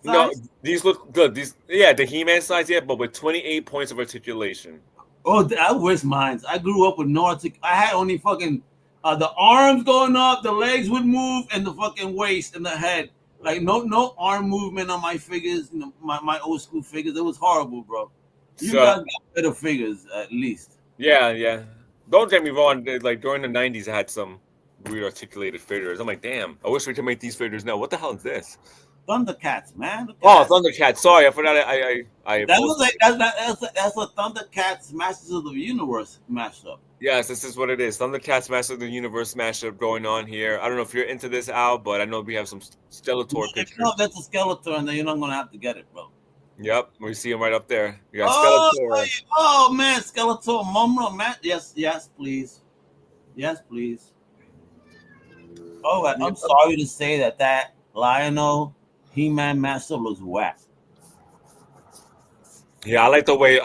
No, size. these look good. These, yeah, the He-Man size, yeah, but with 28 points of articulation. Oh, I wish mines. I grew up with no I had only fucking the arms going up, the legs would move, and the fucking waist and the head. Like no arm movement on my figures. You know, my old school figures. It was horrible, bro. You So guys got better figures at least. yeah, yeah. Don't get me wrong. Like during the 90s, I had some weird articulated figures. I'm like, damn, I wish we could make these figures now. What the hell is this? Thundercats, man. Look at Oh, that. Thundercat. Sorry, I forgot. I That was posted. like that's a Thundercats Masters of the Universe mashup. Yes, this is what it is. Thundercats Master of the Universe mashup going on here. I don't know if you're into this, Al, but I know we have some Skeletor If you know pictures. that's a skeleton, then you're not gonna have to get it, bro. Yep, we see him right up there. You got Oh, Skeletor. oh man, Skeletor, Mumra, man. Yes, yes, please. Yes, please. Oh, I'm sorry to say that Lionel He-Man master looks whack. Yeah, I like the way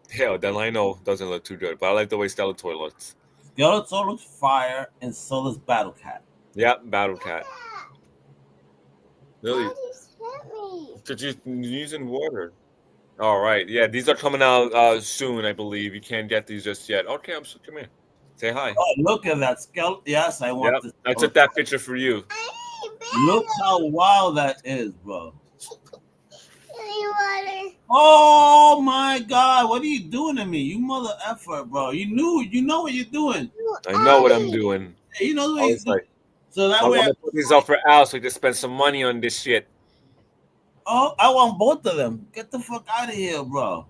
hell, the Lino doesn't look too good, but I like the way Skeletor looks. Skeletor looks fire, and so does Battle Cat. Yep, Battle Cat. Really? Daddy hit me. Because you're using water. All right. Yeah, these are coming out soon, I believe. You can't get these just yet. Okay, come here. Say hi. Oh, look at that skeleton. Yes, I want Yep, this. I took that picture for you. Look how wild that is, bro. Water. Oh my God, what are you doing to me? You mother effer, bro. You know what you're doing. I know what I'm doing. You know what I he's was doing. like, So that I'm way, gonna put these up for Al so he can spend some money on this shit. oh, I want both of them. Get the fuck out of here, bro.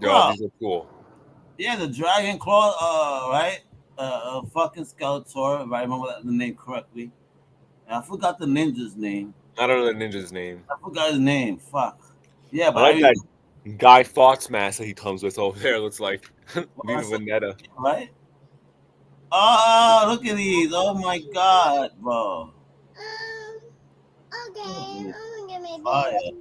Yo, Bro, these are cool. yeah, the Dragon Claw, right? Fucking Skeletor, if I remember the name correctly. And I forgot the ninja's name. I don't know the ninja's name. I forgot his name. Fuck. Yeah, I but like that Guy Fawkes mask that he comes with over there. Looks like Viva that's it, Vendetta. right? Oh, look at these. Oh my God, bro. Okay, I'm gonna get my Fire. baby.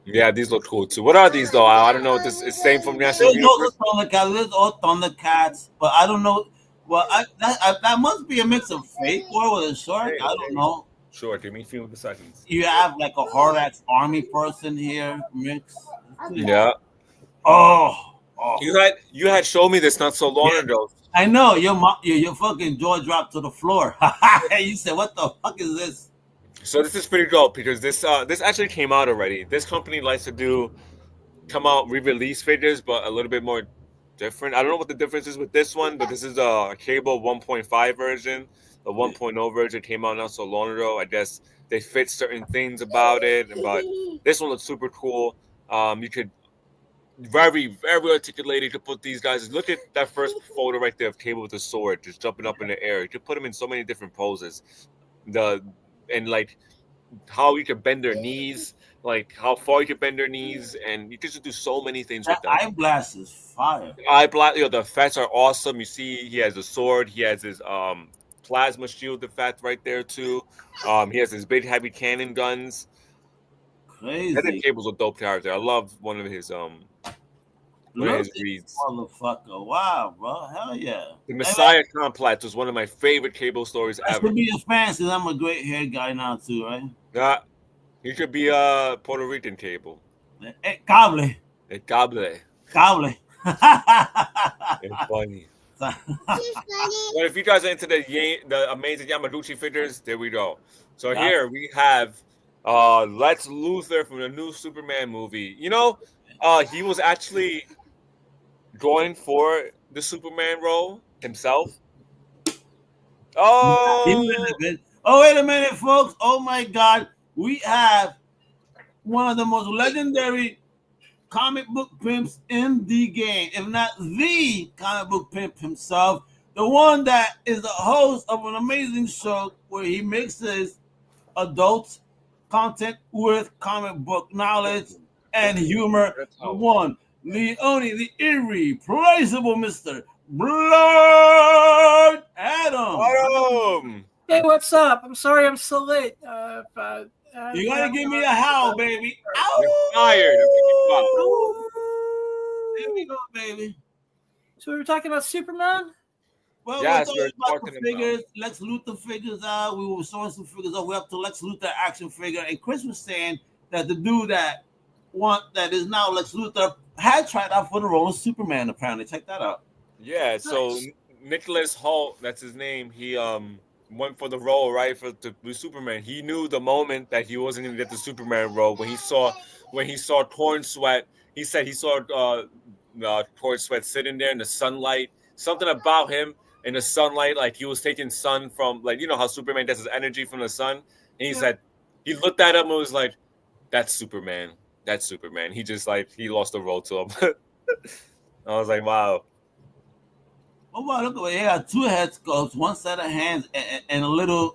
Yeah, these look cool too. What are these though? I don't know what this is. Same from National There's also Universe. Thundercats. There's all Thundercats, but I don't know. Well, that must be a mix of fake war with a shark. Hey, I don't know. sure. Give me a few seconds. You have like a Hordax army person here mix. Yeah, Oh, you had showed me this not so long Yeah. ago. I know your fucking jaw dropped to the floor. You said, "What the fuck is this?" So this is pretty dope because this actually came out already. This company likes to come out re-release figures, but a little bit more different. I don't know what the difference is with this one, but this is a cable 1.5 version. The 1.0 version came out not so long ago. I guess they fit certain things about it, but this one looks super cool. You could very articulated. You could put these guys. Look at that first photo right there of Cable with the sword, just jumping up in the air. You could put them in so many different poses. And like how you could bend their knees, like how far you could bend their knees, and you could just do so many things with That them. eye blast is fire. The effects are awesome. You see, he has a sword. He has his plasma shield effect right there too. He has his big heavy cannon guns. And then Crazy. Cable's a dope character. I love one of his Look at reads. motherfucker. Wow, bro. Hell yeah. The Hey, Messiah Complex was one of my favorite Cable stories I ever. should be a fan since I'm a great hair guy now too, right? Yeah, he could be a Puerto Rican Cable. Hey, cable. A Cable. Cable. It's funny. She's funny. Well, if you guys are into the amazing Yamaguchi figures, there we go. So Yeah. here we have Lex Luthor from the new Superman movie. He was actually going for the Superman role himself. He would Oh, have been. Oh, wait a minute, folks. Oh my God. We have one of the most legendary comic book pimps in the game, if not the comic book pimp himself, the one that is the host of an amazing show where he mixes adult content with comic book knowledge and humor. that's The how. one, the only, the irreplaceable Mr. Blood Adam. Adam! Hey, what's up? I'm sorry I'm so late. You gotta give me a howl, baby. You're fired. Ow! There we go, baby. So we were talking about Superman? Well, Yes, we're we're talking about talking the figures. Lex Luthor figures out. We were showing some figures out. We're up to Lex Luthor action figure. And Chris was saying that the dude that is now Lex Luthor had tried out for the role of Superman, apparently. Check that out. Yeah, so Nice. Nicholas Hoult, that's his name. He went for the role, right, to be Superman. He knew the moment that he wasn't gonna get the Superman role when he saw Torn Sweat. He said he saw Torn Sweat sitting there in the sunlight. Something about him in the sunlight, like he was taking sun from, like, you know how Superman gets his energy from the sun. And he Yeah. said he looked at him and was like, "That's Superman. That's Superman." He just he lost the role to him. I was like, wow. Oh, wow, look at it. He got two head sculpts, one set of hands, and a little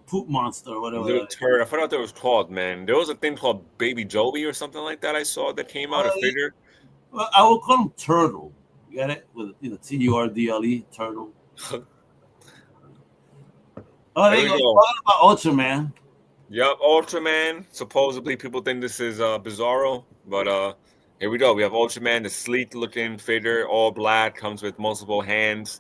poop monster or whatever. Little turd. I forgot what it was called, man. There was a thing called Baby Joey or something like that I saw that came out, a figure. Well, I will call him Turtle. You get it? With Turdle, Turtle. Oh, there There you we go. go. Talking about Ultraman. Yep, Ultraman. Supposedly people think this is Bizarro, but here we go. We have Ultraman, the sleek looking figure, all black, comes with multiple hands.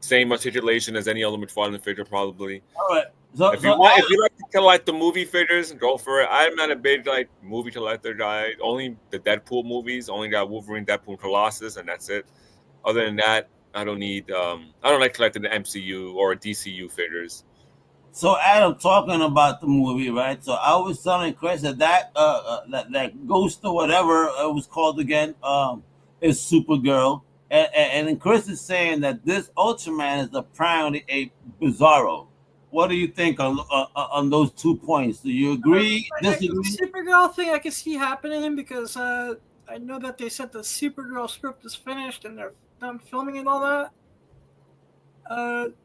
Same articulation as any other McFarlane figure, probably. All right. So, If you like to collect the movie figures, go for it. I'm not a big movie collector guy. Only the Deadpool movies. Only got Wolverine, Deadpool, Colossus, and that's it. Other than that, I don't like collecting the MCU or DCU figures. So Adam, talking about the movie, right? So I was telling Chris that ghost or whatever it was called again is Supergirl, and then Chris is saying that this Ultraman is apparently a Bizarro. What do you think on those 2 points? Do you agree? The Disagree? Supergirl thing I can see happening because I know that they said the Supergirl script is finished and they're done filming and all that.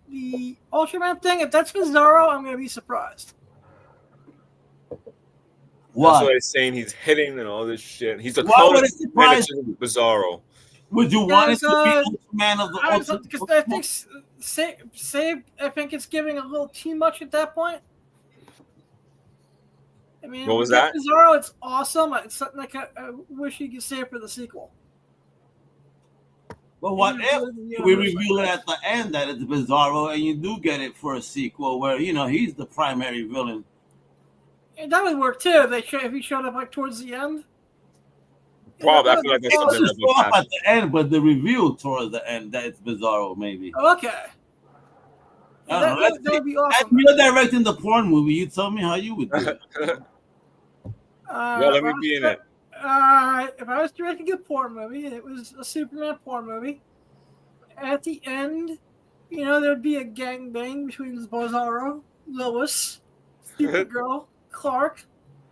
The Ultraman thing, if that's Bizarro, I'm gonna be surprised. That's Why? what he's saying. He's hitting and all this shit. He's a Why clone would of it surprise Superman, it's Bizarro. Would you want it Because, to be Ultraman of the Because I think I think it's giving a little too much at that point. I mean, What was with that? Bizarro, it's awesome. It's something like I wish you could save for the sequel. But what And if the we universe reveal it like at the end that it's Bizarro and you do get it for a sequel where he's the primary villain? that. And that would work too. If he showed up like towards the end. Probably. I that feel like would- that's It something doesn't that would show up happen. at the end, but the reveal towards the end that it's Bizarro, maybe. Okay. I don't know. That Let's would be see. awesome. You're directing the porn movie. You tell me how you would do it. Yeah, let me be in it. If I was directing a porn movie and it was a Superman porn movie, at the end, there'd be a gangbang between Bizarro, Lois, Supergirl, Clark.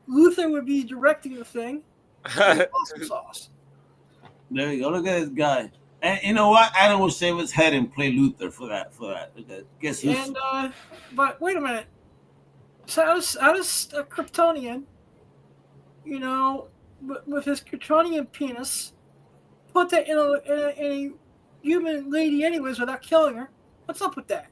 Luthor would be directing the thing. Awesome sauce. There you go. Look at this guy. And you know what? Adam will shave his head and play Luther for that. Guess who's And but wait a minute. So I was a Kryptonian, with his Kryptonian penis, put that in a human lady anyways without killing her. What's up with that?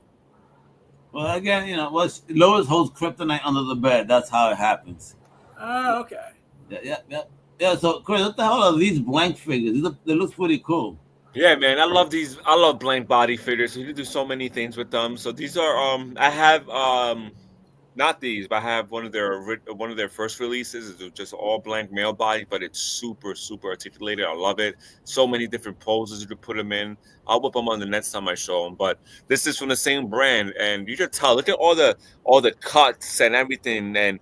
well again? Lois holds kryptonite under the bed. That's how it happens. Okay. Yeah. So Chris, what the hell are these blank figures? They look pretty cool. Yeah, man, I love these. I love blank body figures. You can do so many things with them. So these are I have not these, but I have one of their first releases. It's just all blank male body, but it's super super articulated. I love it. So many different poses you could put them in. I'll whip them on the next time I show them. But this is from the same brand, and you can tell. Look at all the cuts and everything, and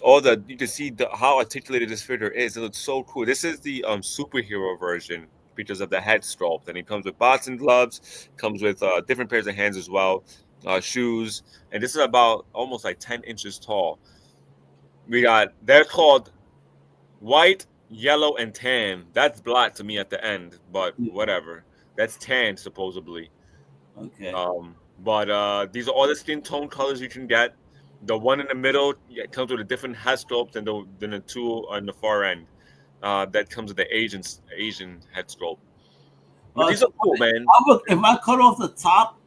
all the you can see how articulated this figure is. It looks so cool. This is the superhero version because of the head sculpt, and it comes with boxing gloves, comes with different pairs of hands as well, shoes, and this is about almost like 10 inches tall. They're called white, yellow, and tan. That's black to me at the end, but whatever. That's tan supposedly. Okay. But these are all the skin tone colors you can get. The one in the middle comes with a different head sculpt than the two on the far end. That comes with the Asian head sculpt. But these are cool, man. If I cut off the top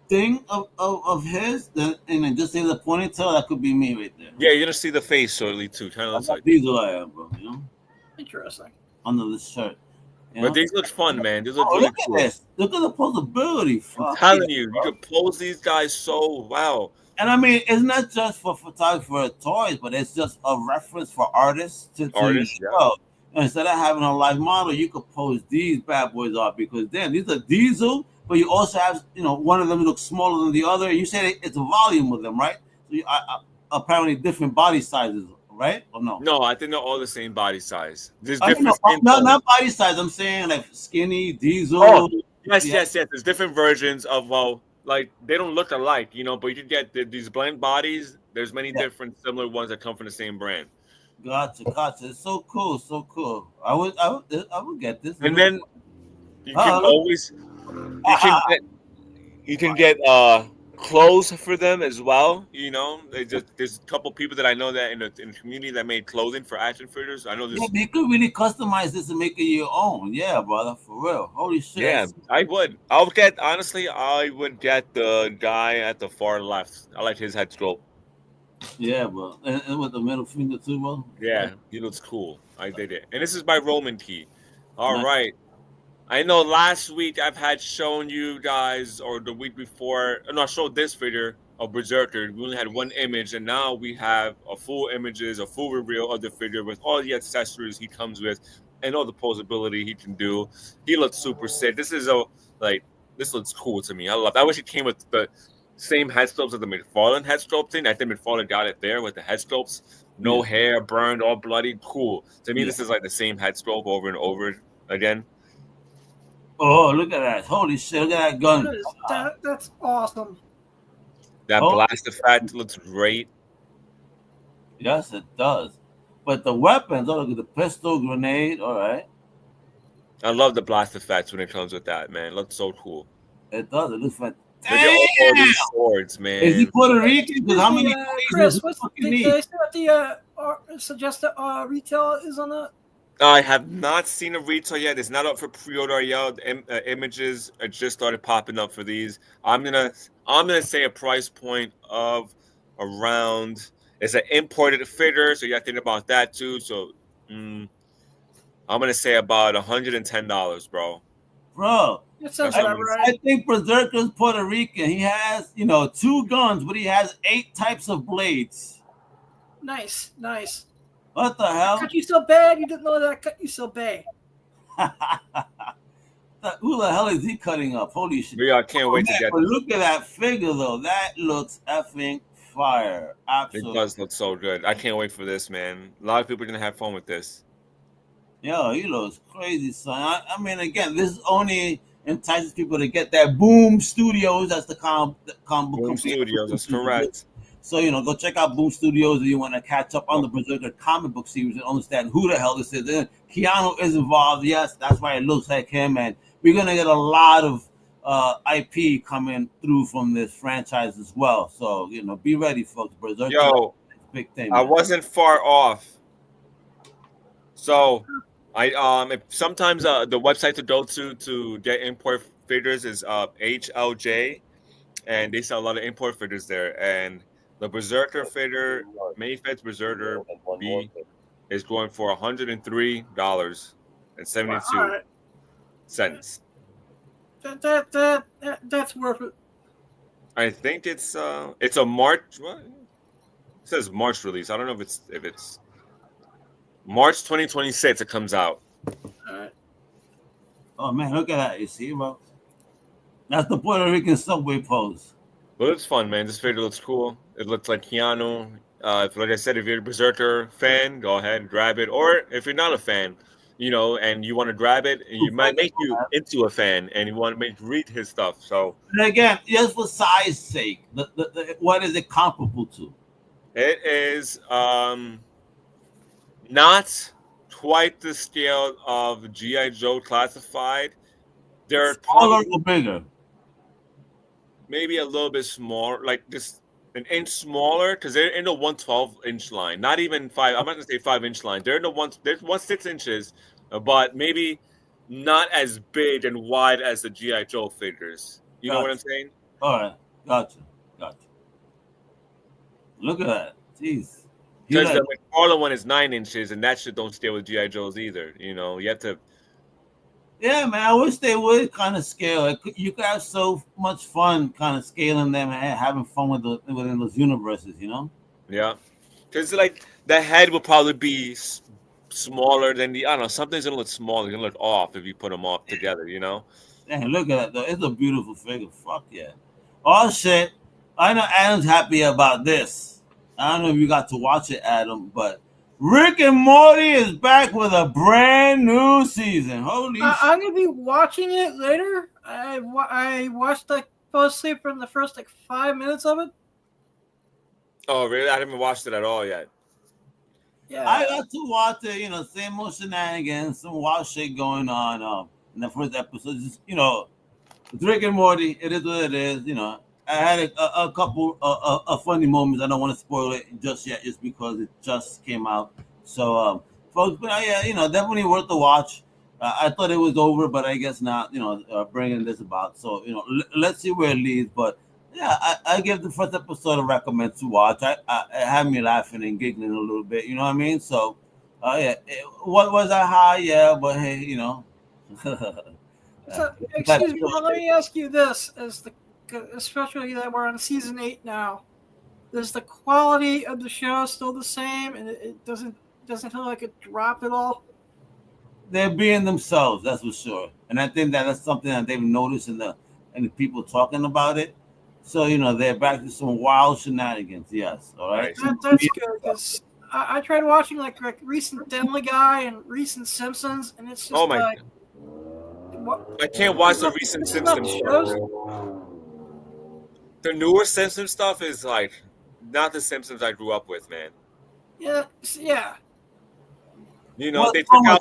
thing of his, then and then just say the ponytail, that could be me right there. Yeah, you're gonna see the face shortly too. Kind of looks like these are what I am, bro. You know, Interesting. under this shirt. But these look fun, man. These look really look cool. at this. Look at the posability. I'm telling you, you can pose these guys so wow. And I mean, it's not just for photography or toys, but it's just a reference for artists to show. Instead of having a live model, you could pose these bad boys off because then these are diesel, but you also have, one of them looks smaller than the other. You said it's a volume with them, right? So apparently different body sizes, right? Or no? No, I think they're all the same body size. There's I different mean, not body size. I'm saying like skinny, diesel. Oh, yes. There's different versions of like they don't look alike, but you can get these blend bodies. There's many different similar ones that come from the same brand. Gotcha. It's so cool. I would get this. And then you can get clothes for them as well. There's a couple people that I know that in the community that made clothing for action figures. I know this. Yeah, you could really customize this and make it your own. Yeah, brother, for real. Holy shit. Yeah, I would. I would get the guy at the far left. I like his head sculpt. Yeah, bro. And with the middle finger too, bro. Yeah, he looks cool. I did it. And this is my Roman key. All right. I know last week I've had shown you guys, or the week before, no, I showed this figure of Berserker. We only had one image, and now we have a full reveal of the figure with all the accessories he comes with and all the posability he can do. He looks super sick. This looks cool to me. I love it. I wish it came with the same head sculpts as the McFarlane head sculpting. I think McFarlane got it there with the head sculpts. No hair, burned, all bloody. Cool. To me, this is like the same head sculpt over and over again. Oh, look at that. Holy shit, look at that gun. That's awesome. That blast effect looks great. Yes, it does. But the weapons, look at the pistol, grenade, all right. I love the blast effects when it comes with that, man. It looks so cool. It does. It looks like all these swords, man. Is he Puerto Rican? Because how many Chris, did they say what the suggested retail is on that? I have not seen a retail yet. It's not up for pre-order yet. Images just started popping up for these. I'm gonna say a price point of around. It's an imported figure, so you got to think about that too. So, I'm gonna say about $110, bro. Bro, that sounds about right. I think Berserker's Puerto Rican. He has, 2 guns, but he has 8 types of blades. Nice. What the hell? Cut you so bad? You didn't know that cut you so bad. Who the hell is he cutting up? Holy shit. Yeah, I can't wait to get it. Look at that figure, though. That looks effing fire. Absolutely. It does look so good. I can't wait for this, man. A lot of people are going to have fun with this. Yo, he looks crazy, son. I mean, again, this only entices people to get that Boom Studios. That's the comic book Boom Studios, that's correct. So, go check out Boom Studios if you want to catch up on the Berserker comic book series and understand who the hell this is. And Keanu is involved. Yes, that's why it looks like him. And we're going to get a lot of IP coming through from this franchise as well. So, be ready, folks. Berserker, yo, big thing. I wasn't far off. So, sometimes the website to go to get import figures is HLJ, and they sell a lot of import figures there. And the Berserker figure, Mayfed's Berserker B, is going for $103.72. That's worth it. I think it's a March. What? says March release. I don't know if it's March 2026. It comes out. All right. Oh man, look at that! You see, bro? That's the Puerto Rican subway pose. But it's fun, man. This figure looks cool. It looks like Keanu. If, like I said, if you're a Berserker fan, go ahead and grab it. Or if you're not a fan, and you want to grab it, and you might make you into a fan, and you want to read his stuff. So And again, just for size sake, what is it comparable to? it is not quite the scale of GI Joe Classified. They're Smaller probably or bigger? maybe a little bit smaller, like just an inch smaller, because they're in the 112-inch line. Not even five. I'm not gonna say 5-inch line. They're in the one. They're 6 inches, but maybe not as big and wide as the GI Joe figures. You know what I'm saying? All right, gotcha. Look at that, jeez. Because the McFarlane one is 9 inches, and that shit don't scale with GI Joes either. You have to. Yeah, man. I wish they would kind of scale. You could have so much fun kind of scaling them and having fun within those universes, Yeah, because like the head will probably be smaller than I don't know. Something's gonna look smaller. Gonna look off if you put them all together. Damn, look at that though. It's a beautiful figure. Fuck yeah. Oh shit. I know Adam's happy about this. I don't know if you got to watch it, Adam, but Rick and Morty is back with a brand new season. Holy shit. I'm gonna be watching it later. I watched fell asleep in the first 5 minutes of it. Oh really? I haven't watched it at all yet. Yeah, I got to watch it, same old shenanigans, some wild shit going on in the first episode. Just, with Rick and Morty, it is what it is, I had a couple of funny moments. I don't want to spoil it just yet, just because it just came out. So, folks, but yeah, definitely worth the watch. I thought it was over, but I guess not. Bringing this about. So, let's see where it leads. But yeah, I give the first episode a recommend to watch. It had me laughing and giggling a little bit. You know what I mean? So, yeah, what was I high? Yeah, but hey, So, excuse me. Let me ask you this: especially that we're on season 8 now, is the quality of the show still the same, and it doesn't feel like it dropped at all? They're being themselves, that's for sure, and I think that's something that they've noticed in the people talking about it. So they're back to some wild shenanigans. Yes, all right. That's good, because I tried watching like recent Family Guy and recent Simpsons, and it's just I can't watch the recent Simpsons shows. The newer Simpsons stuff is like not the Simpsons I grew up with, man. Yeah. They took out.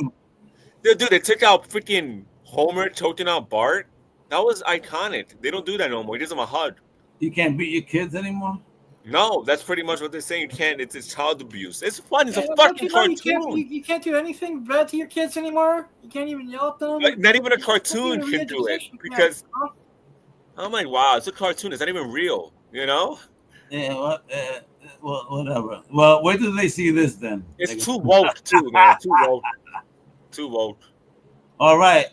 Dude, they took out freaking Homer choking out Bart. That was iconic. They don't do that no more. He gives him a hug. You can't beat your kids anymore? No, that's pretty much what they're saying. You can't. It's child abuse. It's fun. It's a fucking cartoon. You can't do anything bad to your kids anymore. You can't even yell at them. Like, not even a cartoon can do it, because I'm like, wow, it's a cartoon. It's not even real. Yeah. Well, whatever. Well, wait till they see this then. It's too woke, too, man. Too woke. Too woke. All right,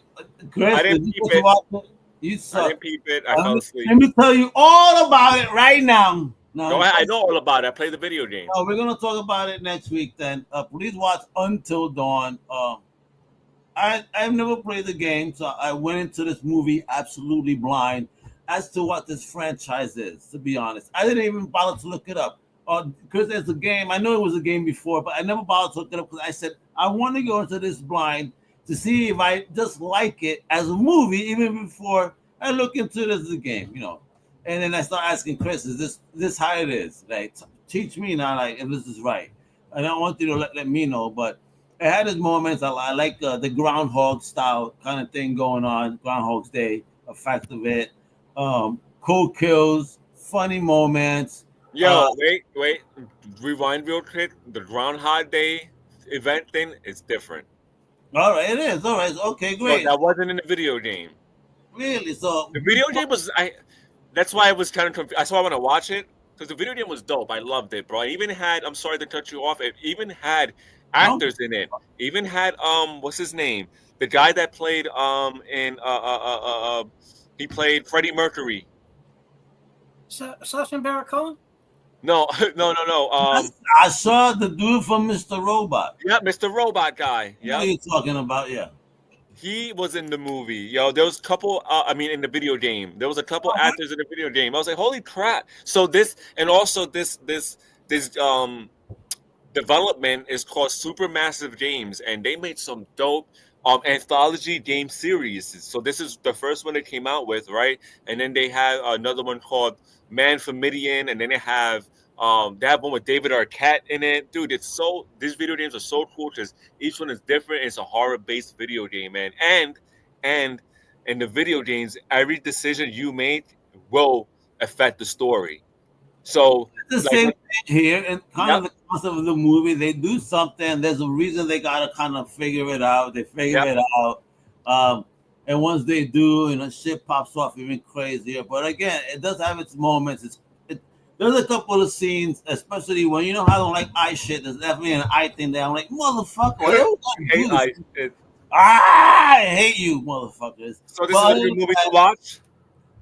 Chris. I didn't peep it. You suck. I didn't peep it. I fell asleep. Let me tell you all about it right now. No, I know all about it. I play the video game. We're gonna talk about it next week. Then, please watch Until Dawn. I've never played the game, so I went into this movie absolutely blind as to what this franchise is. To be honest, I didn't even bother to look it up. Because there's a game. I know it was a game before, but I never bothered to look it up because I said I want to go into this blind to see if I just like it as a movie, even before I look into it as a game, And then I start asking Chris, "Is this how it is? Like, teach me now, like if this is right." I don't want you to let me know, but it had its moments. I like the Groundhog style kind of thing going on, Groundhog's Day effect of it. Cool kills, funny moments. Yo, wait. Rewind real quick. The Groundhog Day event thing is different. All right, it is. All right, okay, great. So that wasn't in the video game. Really? So the video game was that's why I was kind of confused. That's why I want to watch it, because the video game was dope. I loved it, bro. I even had. I'm sorry to cut you off. It even had actors in it. Even had what's his name? The guy that played he played Freddie Mercury. Sacha Baron Cohen? No, no. I saw the dude from Mr. Robot. Yeah, Mr. Robot guy. You know what Yep. you're talking about, yeah. He was in the movie. Yo, there was a couple. I mean, in the video game, there was a couple actors in the video game. I was like, holy crap! So this, and also this development is called Supermassive Games, and they made some dope anthology game series. So this is the first one they came out with, right? And then they had another one called Man for Midian, and then they have one with David Arquette in it. Dude, these video games are so cool because each one is different. It's a horror based video game, man. And in the video games, every decision you make will affect the story. So It's the like same thing here, and kind yep, of the concept of the movie. They do something. There's a reason they gotta kind of figure it out. They figure yep. it out, and once they do, shit pops off even crazier. But again, it does have its moments. There's a couple of scenes, especially when how I don't like eye shit. There's definitely an eye thing there. I'm like, motherfucker, why you gotta do this? I hate you, motherfuckers. So this But is a good movie to watch.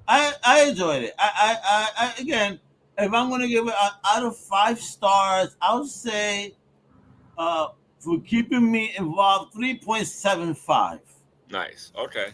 I enjoyed it. I again, if I'm gonna give it out of 5 stars, I would say for keeping me involved, 3.75. Nice. Okay.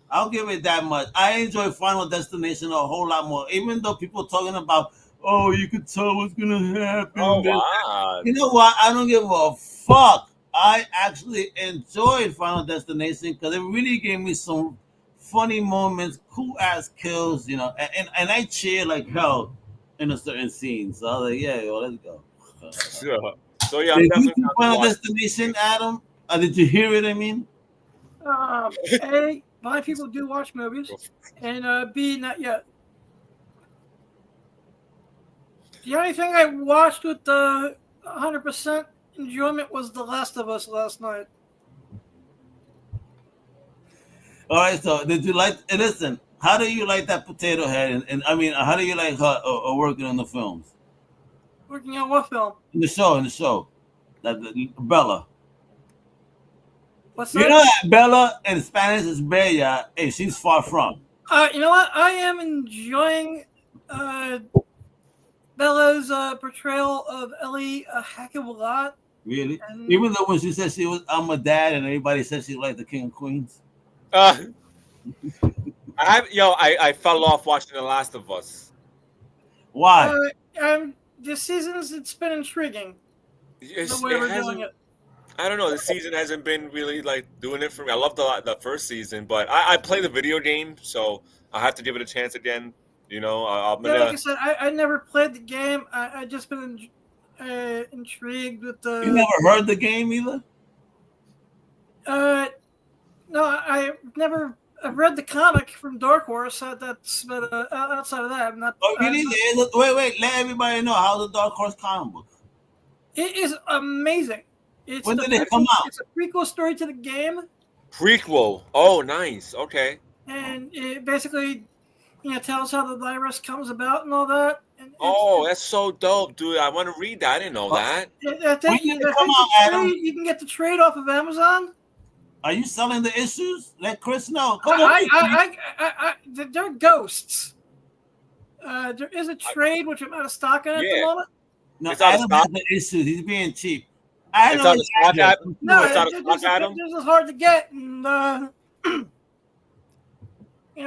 I'll give it that much. I enjoy Final Destination a whole lot more, even though people talking about, oh, you could tell what's gonna happen. Oh wow. You know what? I don't give a fuck. I actually enjoyed Final Destination because it really gave me some funny moments, cool ass kills, and I cheer like hell in a certain scene. So I was like, yeah, yo, let's go. Sure. So yeah, I'm Did you definitely see down to Final watch. Destination, Adam? Did you hear it? I mean, A, my people do watch movies, and B, not yet. The only thing I watched with the 100% enjoyment was The Last of Us last night. all right. So did you like? Listen, how do you like that potato head? And I mean, how do you like her working on the films? Working on what film? In the show, Bella. What's You that? know that Bella in Spanish is Bella. Hey, she's far from. You know what? I am enjoying Bella's portrayal of Ellie a heck of a lot. Really? And Even though when she said I'm a dad, and everybody said she liked the King of Queens. I fell off watching The Last of Us. Why? this season's it's been intriguing. It's, The way it we're doing hasn't. it. I don't know. The season hasn't been really like doing it for me. I love the first season, but I play the video game, so I have to give it a chance again. I'm Yeah, gonna. like I said, I never played the game. I just been intrigued with the. You never heard the game either? No, I've never. I've read the comic from Dark Horse. That's but outside of that, I'm not. Oh, really? Wait. Let everybody know how the Dark Horse comic book. It is amazing. It's When did it come out? It's a prequel story to the game, Prequel. Oh, nice. Okay. and it basically, tells how the virus comes about and all that. And Oh, that's so dope, dude. I want to read that. I didn't know that. I think, When did I it come think out, the Adam? trade, you can get the trade off of Amazon. Are you selling the issues? Let Chris know. Come on. They're ghosts. There is a trade which I'm out of stock on at the Yeah. moment. No, It's out of Adam stock? has the issues. He's being cheap. I It's know out of his stock, address. Adam? No, It's out of stock, this Adam? is hard to get, and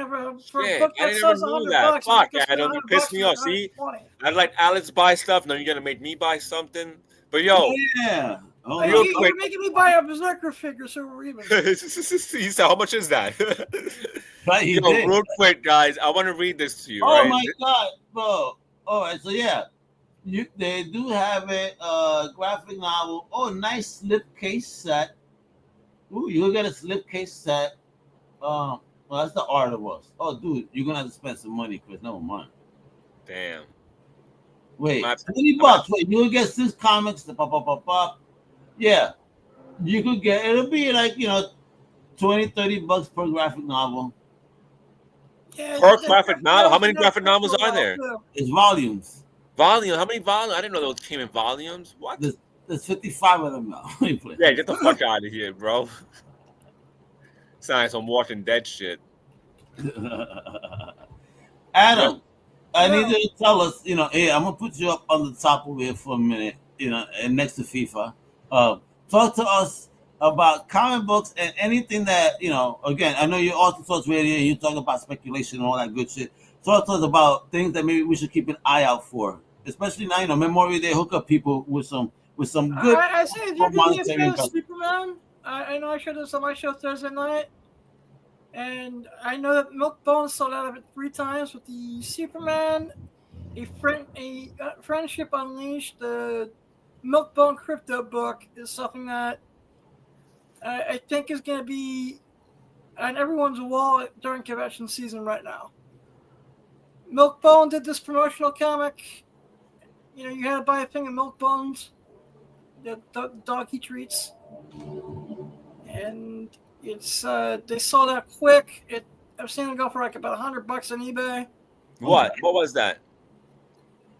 for a Shit, book I that didn't sells even know $100, that. it Fuck, gets me Adam, you $100 pissed me for off. See, $120. I let Alex buy stuff. Now you're gonna make me buy something. But yo, Yeah. Oh, Real You're quick. making me buy a Berserker figure, so we're even. he said, how much is that? right, he Yo, did. real quick, guys, I want to read this to you. Oh right? my God, bro. All right, so yeah, they do have a graphic novel. Oh, nice slipcase set. Ooh, you'll get a slipcase set. Well, that's the art of us. Oh, dude, you're gonna have to spend some money, Chris. Never mind. Damn. Wait, My- $20. Wait, you'll get 6 comics. Pop. Yeah, you could get. It'll be like $20-$30 per graphic novel. Yeah, Per that- graphic that- novel? that How was many enough graphic for a novels are while, there? too. It's volumes. Volume? How many volumes? I didn't know those came in volumes. What? There's 55 of them now. Let me play. Yeah, get the fuck out of here, bro. Sounds like some Walking Dead shit. Adam, I No. need you to tell us, hey, I'm gonna put you up on the top over here for a minute, and next to FIFA. Talk to us about comic books and anything that, again, I know you're also talks radio and you talk about speculation and all that good shit. Talk to us about things that maybe we should keep an eye out for. Especially now, Memorial Day hook up people with some good I say if you're gonna be a monetary fan of investment. Superman, I know I showed this on my show Thursday night, and I know that Milkbone sold out of it 3 times with the Superman, a Friendship Unleashed, the Milkbone crypto book is something that I think is going to be on everyone's wall during convention season right now. Milkbone did this promotional comic. You had to buy a thing of Milkbones, the doggy treats, and it's they sold out quick. I've seen it go for like about $100 on eBay. What? What was that?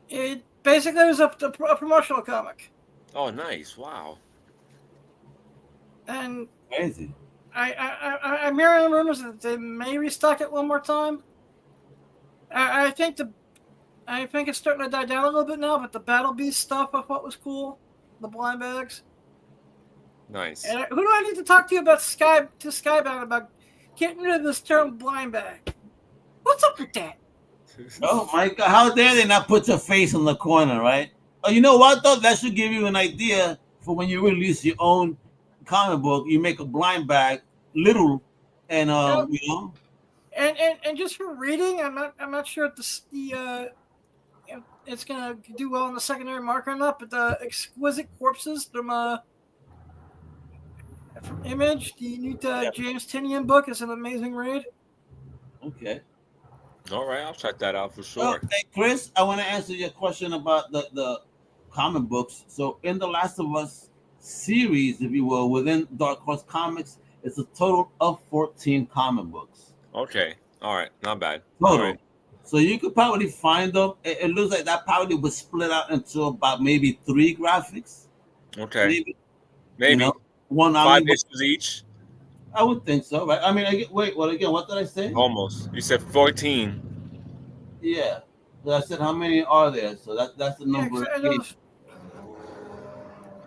It basically was a promotional comic, Oh, nice. Wow. and Crazy. I'm hearing rumors that they may restock it one more time. I think it's starting to die down a little bit now, but the Battle Beast stuff I thought was cool. The blind bags. Nice. And who do I need to talk to about Skybound about getting rid of this term blind bag? What's up with that? Oh my God! How dare they not put your face in the corner, right? Oh, you know what though? That should give you an idea for when you release your own comic book. You make a blind bag, little, and And just for reading, I'm not sure if it's gonna do well in the secondary market or not. But the Exquisite Corpses from Image, the new James Tinian book, is an amazing read. Okay. All right, I'll check that out for Well, sure. hey, Chris, I want to answer your question about the comic books. So, in the Last of Us series, if you will, within Dark Horse Comics, it's a total of 14 comic books. Okay. All right. Not bad. All Total. right. So you could probably find them. It looks like that probably was split out into about maybe 3 graphics. Okay. Maybe. Maybe One 5 omnibus. issues each. I would think so, right? I mean, wait, what again? What did I say? Almost. You said 14. Yeah. So I said, how many are there? So that's the Yeah, number. 'cause I know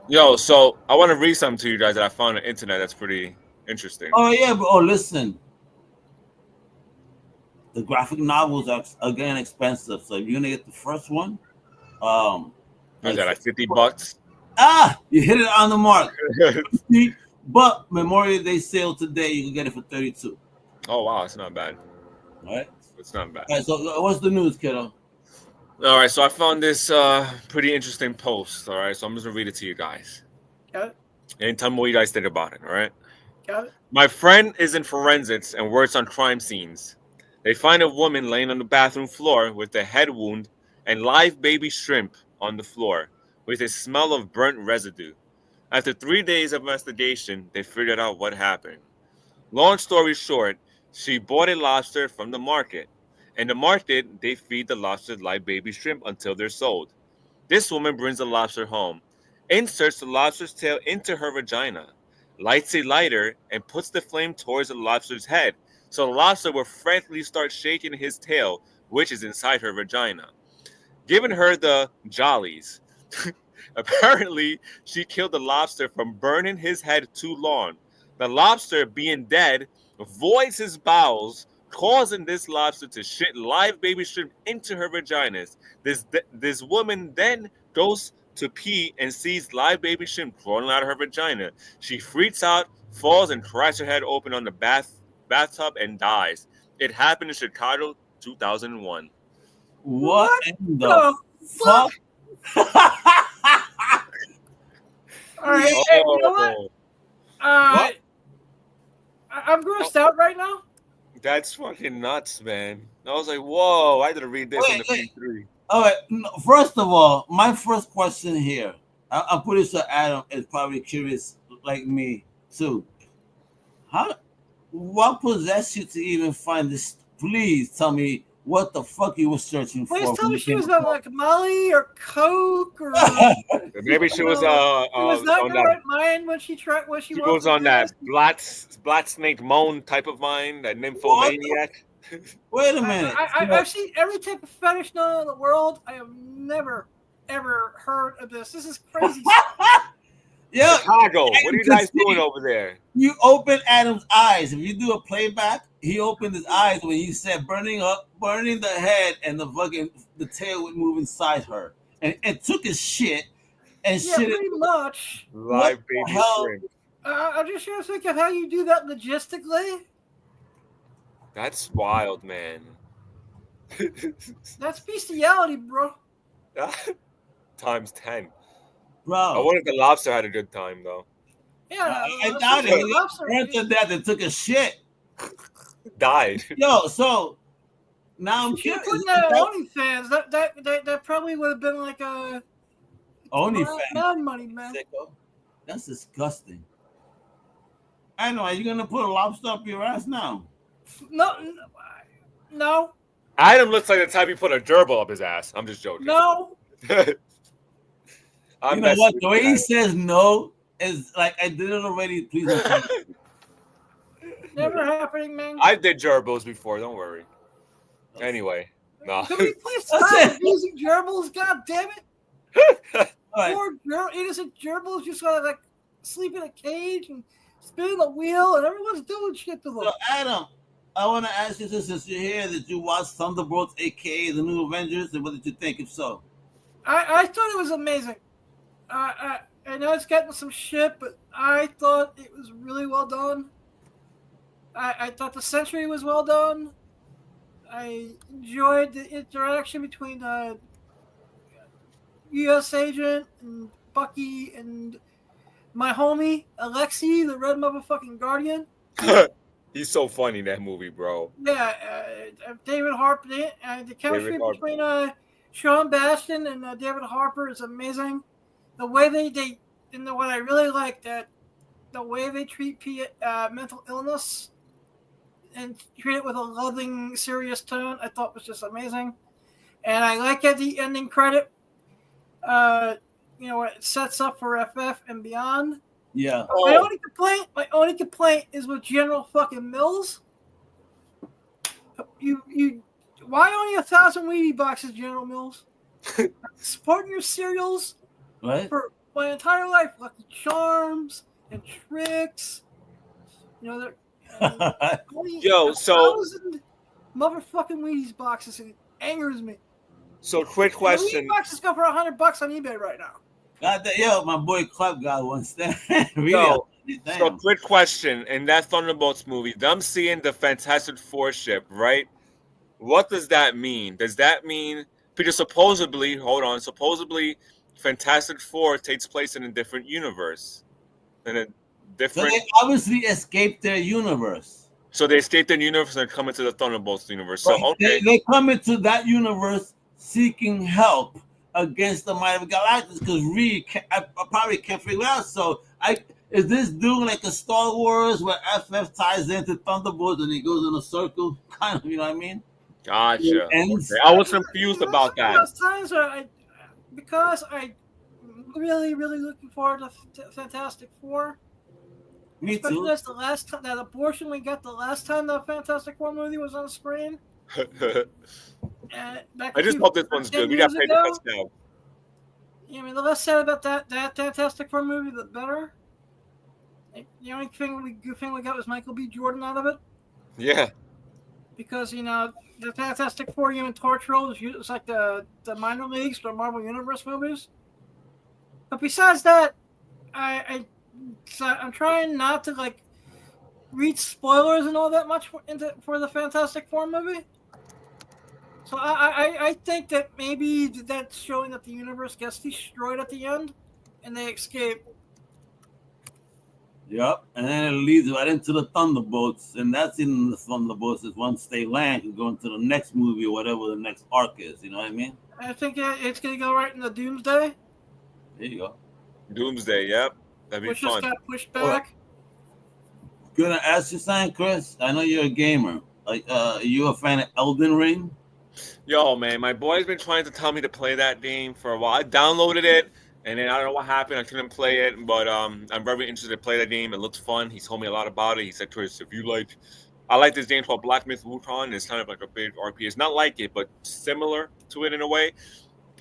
Yo, so I want to read something to you guys that I found on the internet that's pretty interesting. Oh yeah, but listen. The graphic novels are again expensive, so if you're gonna get the first one, Is that like $50? you hit it on the mark. But Memorial Day sale today, you can get it for 32. Oh wow, it's not bad. All right. It's not bad. All right. So what's the news, kiddo? All right, so I found this pretty interesting post. All right, so I'm just gonna read it to you guys. Got it. And tell me what you guys think about it. All right. Got it. My friend is in forensics and works on crime scenes. They find a woman laying on the bathroom floor with a head wound and live baby shrimp on the floor with a smell of burnt residue. After 3 days of investigation, they figured out what happened. Long story short, she bought a lobster from the market. In the market, they feed the lobster live baby shrimp until they're sold. This woman brings the lobster home, inserts the lobster's tail into her vagina, lights a lighter, and puts the flame towards the lobster's head, so the lobster will frantically start shaking his tail, which is inside her vagina, giving her the jollies. Apparently, she killed the lobster from burning his head too long. The lobster, being dead, voids his bowels, causing this lobster to shit live baby shrimp into her vaginas. This woman then goes to pee and sees live baby shrimp crawling out of her vagina. She freaks out, falls, and cracks her head open on the bathtub and dies. It happened in Chicago, 2001. What in the Oh, fuck? all right. Yeah. Hey, you know what? Oh, I'm grossed out right now. that's fucking nuts, man. I was like, whoa, I didn't read this in the Wait. P3. All right. First of all, my first question here, I'm pretty sure Adam is probably curious like me too. What possessed you to even find this? Please tell me what the fuck you were searching for. Please tell when me you she came was on across- like Molly or Coke or Maybe she was she was not on in her that. right mind when she She was on that Black Snake Moan type of mind, that nymphomaniac. Wait a minute. I've seen every type of fetish known in the world. I have never, ever heard of this. This is crazy. Yeah, Chicago, what are you guys doing over there? you open Adam's eyes. If you do a playback, he opened his eyes when he said burning the head and the tail would move inside her. And took his shit and Yeah, shit pretty much. Live the baby hell? shrimp. I'm just trying to think of how you do that logistically. That's wild, man. That's bestiality, bro. Times 10. Bro. I wonder if the lobster had a good time though. Yeah, I doubt it. He burned to death and took a shit. Died. Yo, so now I'm If you curious. put that on OnlyFans, that probably would have been like a OnlyFans. mad money, man. Sicko. That's disgusting. I know. Are you gonna put a lobster up your ass now? No, Adam looks like the type you put a gerbil up his ass. I'm just joking. no. I'm You know what? messing The with way you, he Adam. says no is like I did it already. Please don't tell me. Never happening, man. I did gerbils before. Don't worry. Anyway, no. Can we please That's stop it. abusing gerbils? God damn it! All right. Poor innocent gerbils just gotta like sleep in a cage and spin the wheel, and everyone's doing shit to them. So Adam, I want to ask you this: since you're here, did you watch Thunderbolts, aka the New Avengers, and what did you think? If so, I thought it was amazing. I know it's getting some shit, but I thought it was really well done. I thought the Sentry was well done. I enjoyed the interaction between the U.S. agent and Bucky and my homie Alexei, the Red Motherfucking Guardian. He's so funny in that movie, bro. Yeah, David Harper. The chemistry between Sean Bastion and David Harper is amazing. The way they and what I really like that the way they treat mental illness and treat it with a loving, serious tone, I thought was just amazing. And I like at the ending credit, what it sets up for FF and beyond. yeah. My only complaint is with General fucking Mills. Why only 1,000 Wheatie boxes, General Mills? Supporting your cereals Right. for my entire life, Lucky Charms and Tricks. They're only Yo, so 1,000 motherfucking Wheaties boxes. It angers me. So quick The question. Wheaties boxes go for $100 on eBay right now. God, yo, my boy Club got one stand. Really? Yo, Damn. so quick question. In that Thunderbolts movie, them seeing the Fantastic Four ship, right? What does that mean? Does that mean because supposedly Fantastic Four takes place in a different universe? In a So different they obviously escaped their universe. So they escape their universe and come into the Thunderbolts universe. So Right. okay. They come into that universe seeking help against the might of Galactus because Reed, I probably can't figure it out. So is this doing like a Star Wars where FF ties into Thunderbolts and he goes in a circle, kind of, you know what I mean? Gotcha. Ends. Okay. I was confused about that. Those times where because I'm really, really looking forward to Fantastic Four. Me Especially too. that's the last time that abortion we got the last time the Fantastic Four movie was on screen. I just hope this one's good. We got paid to touch now. Yeah, I mean, the less said about that Fantastic Four movie, the better. The only good thing we got was Michael B. Jordan out of it. Yeah. Because, the Fantastic Four Human Torch role is like the minor leagues for Marvel Universe movies. But besides that, I'm trying not to, read spoilers and all that much for the Fantastic Four movie. So I think that maybe that's showing that the universe gets destroyed at the end and they escape. Yep. And then it leads right into the Thunderbolts. And that's in the Thunderbolts is once they land, you go into the next movie or whatever the next arc is. You know what I mean? I think it's going to go right into Doomsday. There you go. Doomsday, yep. That'd be Which fun. just got pushed back. Gonna ask you something, Chris. I know you're a gamer. Are you a fan of Elden Ring? Yo, man, my boy's been trying to tell me to play that game for a while. I downloaded it, and then I don't know what happened. I couldn't play it, but I'm very interested to play that game. It looks fun. He told me a lot about it. He said, Chris, if you like I like this game called Black Myth Wukong. It's kind of like a big RPG. It's not like it, but similar to it in a way.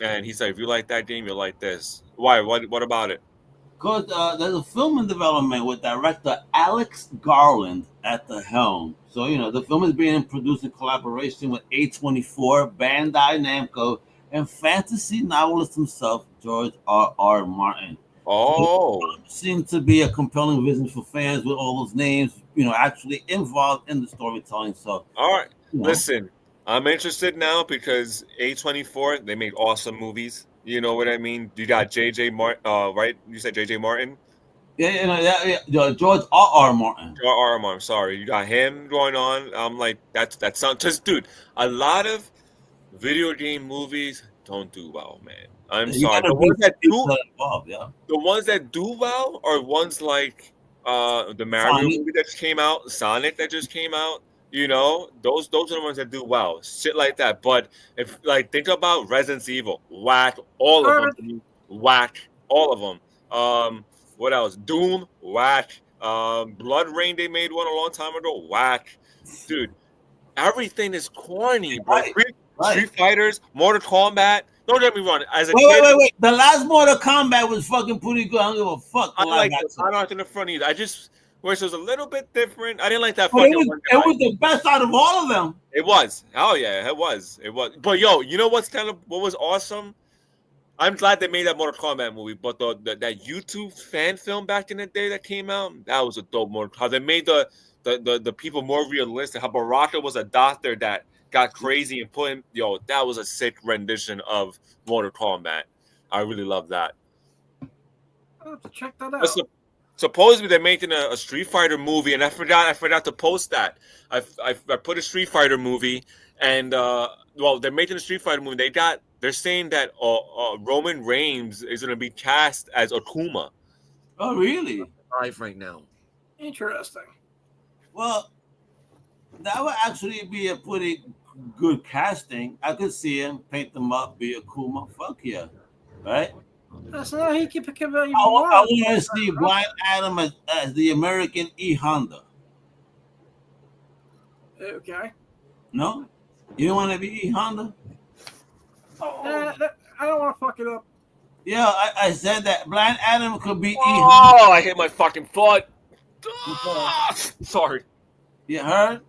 And he said, if you like that game, you'll like this. Why? What about it? Because there's a film in development with director Alex Garland at the helm. So, the film is being produced in collaboration with A24, Bandai Namco, and fantasy novelist himself, George R. Martin. Oh. Seemed to be a compelling vision for fans with all those names, actually involved in the storytelling. So, all right. Listen, I'm interested now because A24, they make awesome movies. You know what I mean? You got J.J. Martin, right? You said J.J. Martin? Yeah, George R. Martin. R. Martin, sorry. You got him going on. I'm like, that sounds just, dude, a lot of video game movies don't do well, man. I'm sorry. The ones that do well are ones like the Mario movie that just came out, Sonic that just came out. Those are the ones that do well, shit like that. But if think about Resident Evil, whack all of them, whack all of them. What else? Doom, whack. Blood Rain, they made one a long time ago, whack. Dude, everything is corny, bro. Street Fighters, Mortal Kombat. Don't get me wrong. As a kid, wait. The last Mortal Kombat was fucking pretty good. I don't give a fuck. I like it. I don't in the front either. I just wish it was a little bit different. I didn't like that. It was the best out of all of them. It was. Oh yeah, it was. But yo, you know what was awesome? I'm glad they made that Mortal Kombat movie. But that YouTube fan film back in the day that came out, that was a dope Mortal Kombat. They made the people more realistic. How Baraka was a doctor that got crazy and put him. Yo, that was a sick rendition of Mortal Kombat. I really love that. I'll have to check that out. Supposedly they're making a Street Fighter movie, and I forgot to post that. I put a Street Fighter movie, and they're making a Street Fighter movie. They're saying that Roman Reigns is going to be cast as Akuma. Oh, really? Live right now. Interesting. Well, that would actually be a pretty good casting. I could see him paint them up, be Akuma. Fuck yeah, right? So he can pick him up. I want to see Brian Adam as the American E Honda. Okay. No, you don't want to be E Honda. I don't want to fuck it up. Yeah, I said that Brian Adam could be E Honda. Oh, I hit my fucking foot. Sorry. You heard?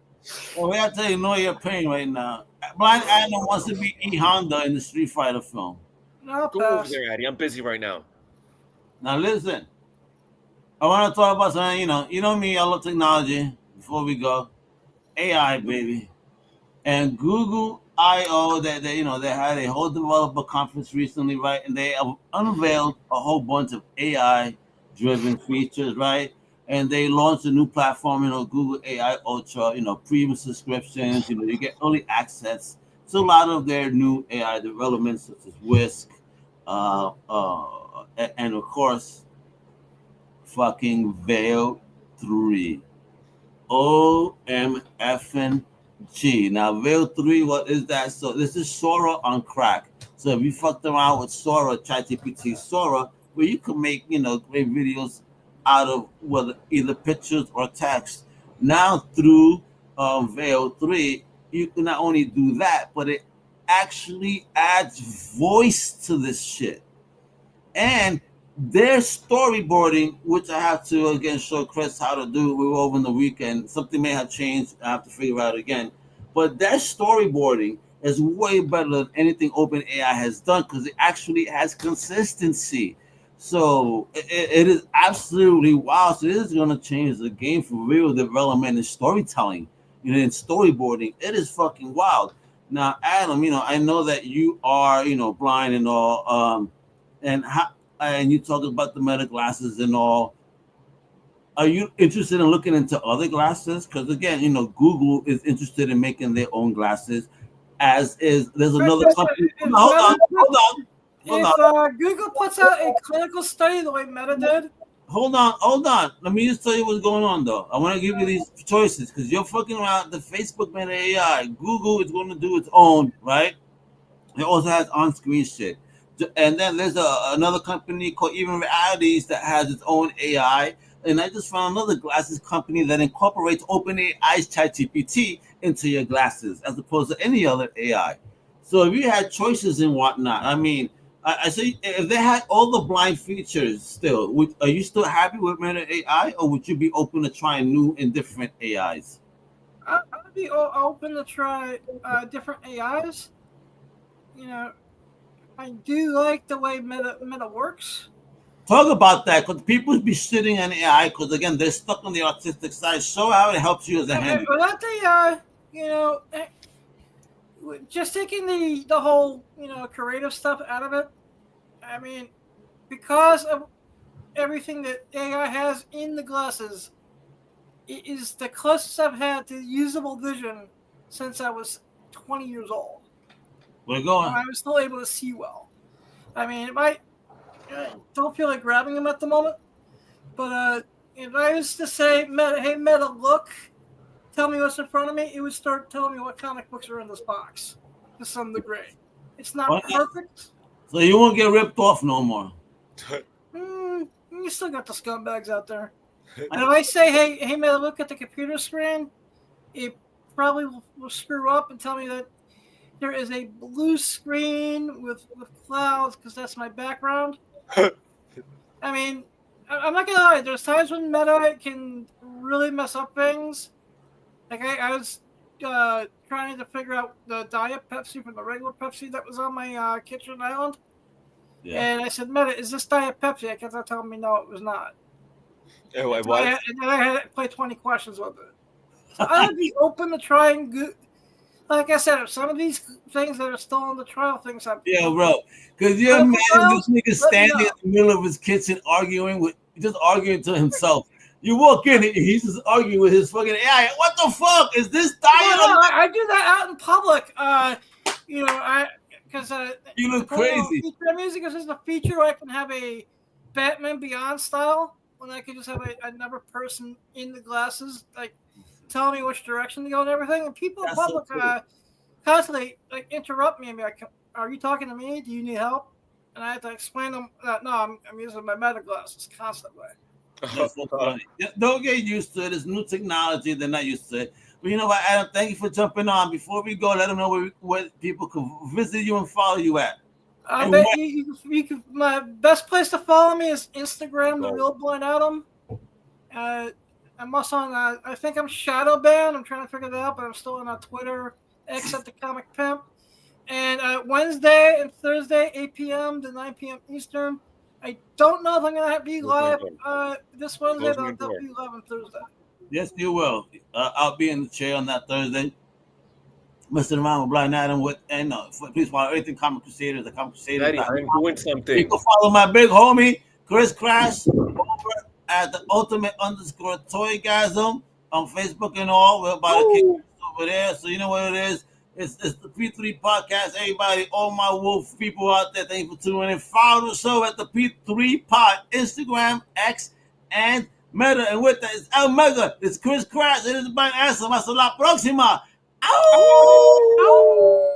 Well, we have to ignore your pain right now. Brian Adam wants to be E Honda in the Street Fighter film. No, go over there, Addy. I'm busy right now. Now listen, I want to talk about something. You know me. I love technology. Before we go, AI, baby, and Google I/O. They had a whole developer conference recently, right? And they unveiled a whole bunch of AI-driven features, right? And they launched a new platform, Google AI Ultra. Premium subscriptions. You get early access. So a lot of their new AI developments, such as Whisk, and of course, fucking Veil 3. OMFNG. Now, Veil 3, what is that? So this is Sora on crack. So if you fucked around with Sora, ChatGPT Sora, where you can make, great videos out of either pictures or text. Now through Veil 3, you can not only do that, but it actually adds voice to this shit. And their storyboarding, which I have to again show Chris how to do. We were over in the weekend. Something may have changed. I have to figure out again. But their storyboarding is way better than anything OpenAI has done because it actually has consistency. So it is absolutely wild. So this is going to change the game for real development and storytelling. In storyboarding, it is fucking wild. Now, Adam, I know that you are, blind and all, and you talk about the meta glasses and all. Are you interested in looking into other glasses? Because again, Google is interested in making their own glasses. There's another company. Hold on. If Google puts out a clinical study the way Meta did. Hold on. Let me just tell you what's going on, though. I want to give you these choices because you're fucking around the Facebook Meta AI. Google is going to do its own, right? It also has on-screen shit. And then there's another company called Even Realities that has its own AI. and I just found another glasses company that incorporates OpenAI's ChatGPT into your glasses as opposed to any other AI. So if you had choices and whatnot, I mean, I say if they had all the blind features still, are you still happy with Meta AI, or would you be open to trying new and different AIs? I'd be open to try different AIs. You know, I do like the way Meta works. Talk about that, because people be sitting on AI because again they're stuck on the artistic side. Show how it helps you as a handy. Without the just taking the whole creative stuff out of it. I mean, because of everything that AI has in the glasses, it is the closest I've had to usable vision since I was 20 years old. We're going. I was still able to see well. I mean, I don't feel like grabbing them at the moment, but if I was to say, hey, Meta, look, tell me what's in front of me, it would start telling me what comic books are in this box to some degree. It's not perfect. So you won't get ripped off no more. You still got the scumbags out there. And if I say, hey, Meta, look at the computer screen, it probably will screw up and tell me that there is a blue screen with clouds because that's my background. I mean, I'm not going to lie. There's times when Meta can really mess up things. Like I was trying to figure out the Diet Pepsi from the regular Pepsi that was on my kitchen island. Yeah. And I said, Meta, is this Diet Pepsi? I kept on telling me, no, it was not. Wait, what? And then I had to play 20 questions with it. So I would be open to trying good. Like I said, if some of these things that are still in the trial things have. Yeah, bro. Because you're imagine this nigga standing in the middle of his kitchen just arguing to himself. You walk in and he's just arguing with his fucking AI. What the fuck? Is this Diet? I do that out in public. Because you look crazy. Music is just a feature where I can have a Batman Beyond style when I can just have another person in the glasses, like telling me which direction to go and everything. And people in public constantly like interrupt me and be like, "Are you talking to me? Do you need help?" And I have to explain them that no, I'm using my Meta glasses constantly. That's so funny. Don't get used to it. It's new technology. They're not used to it. But you know what, Adam? Thank you for jumping on. Before we go, let them know where people can visit you and follow you at. My best place to follow me is Instagram, The Real Blind Adam. I'm also on, I think I'm shadow banned. I'm trying to figure that out, but I'm still on Twitter, X at the Comic Pimp. And Wednesday and Thursday, 8 p.m. to 9 p.m. Eastern. I don't know if I'm going to be live this Wednesday, but I'll definitely be live on Thursday. Yes, you will. I'll be in the chair on that Thursday. Messing around with Blind Adam please follow everything Comic Crusaders, the Comic Crusaders. Daddy, I'm doing something. You can follow my big homie, Chris Crash, over at the Ultimate_Toygasm on Facebook and all. We're about to kick over there. So you know what it is. It's the P3 podcast. Everybody, all my wolf people out there, thank you for tuning in. Follow the show at the P3 Pod, Instagram, X, and Meta. And with that, it's Omega. It's Chris Crash. It is Blind Adam. Hasta la próxima. Ow! Ow!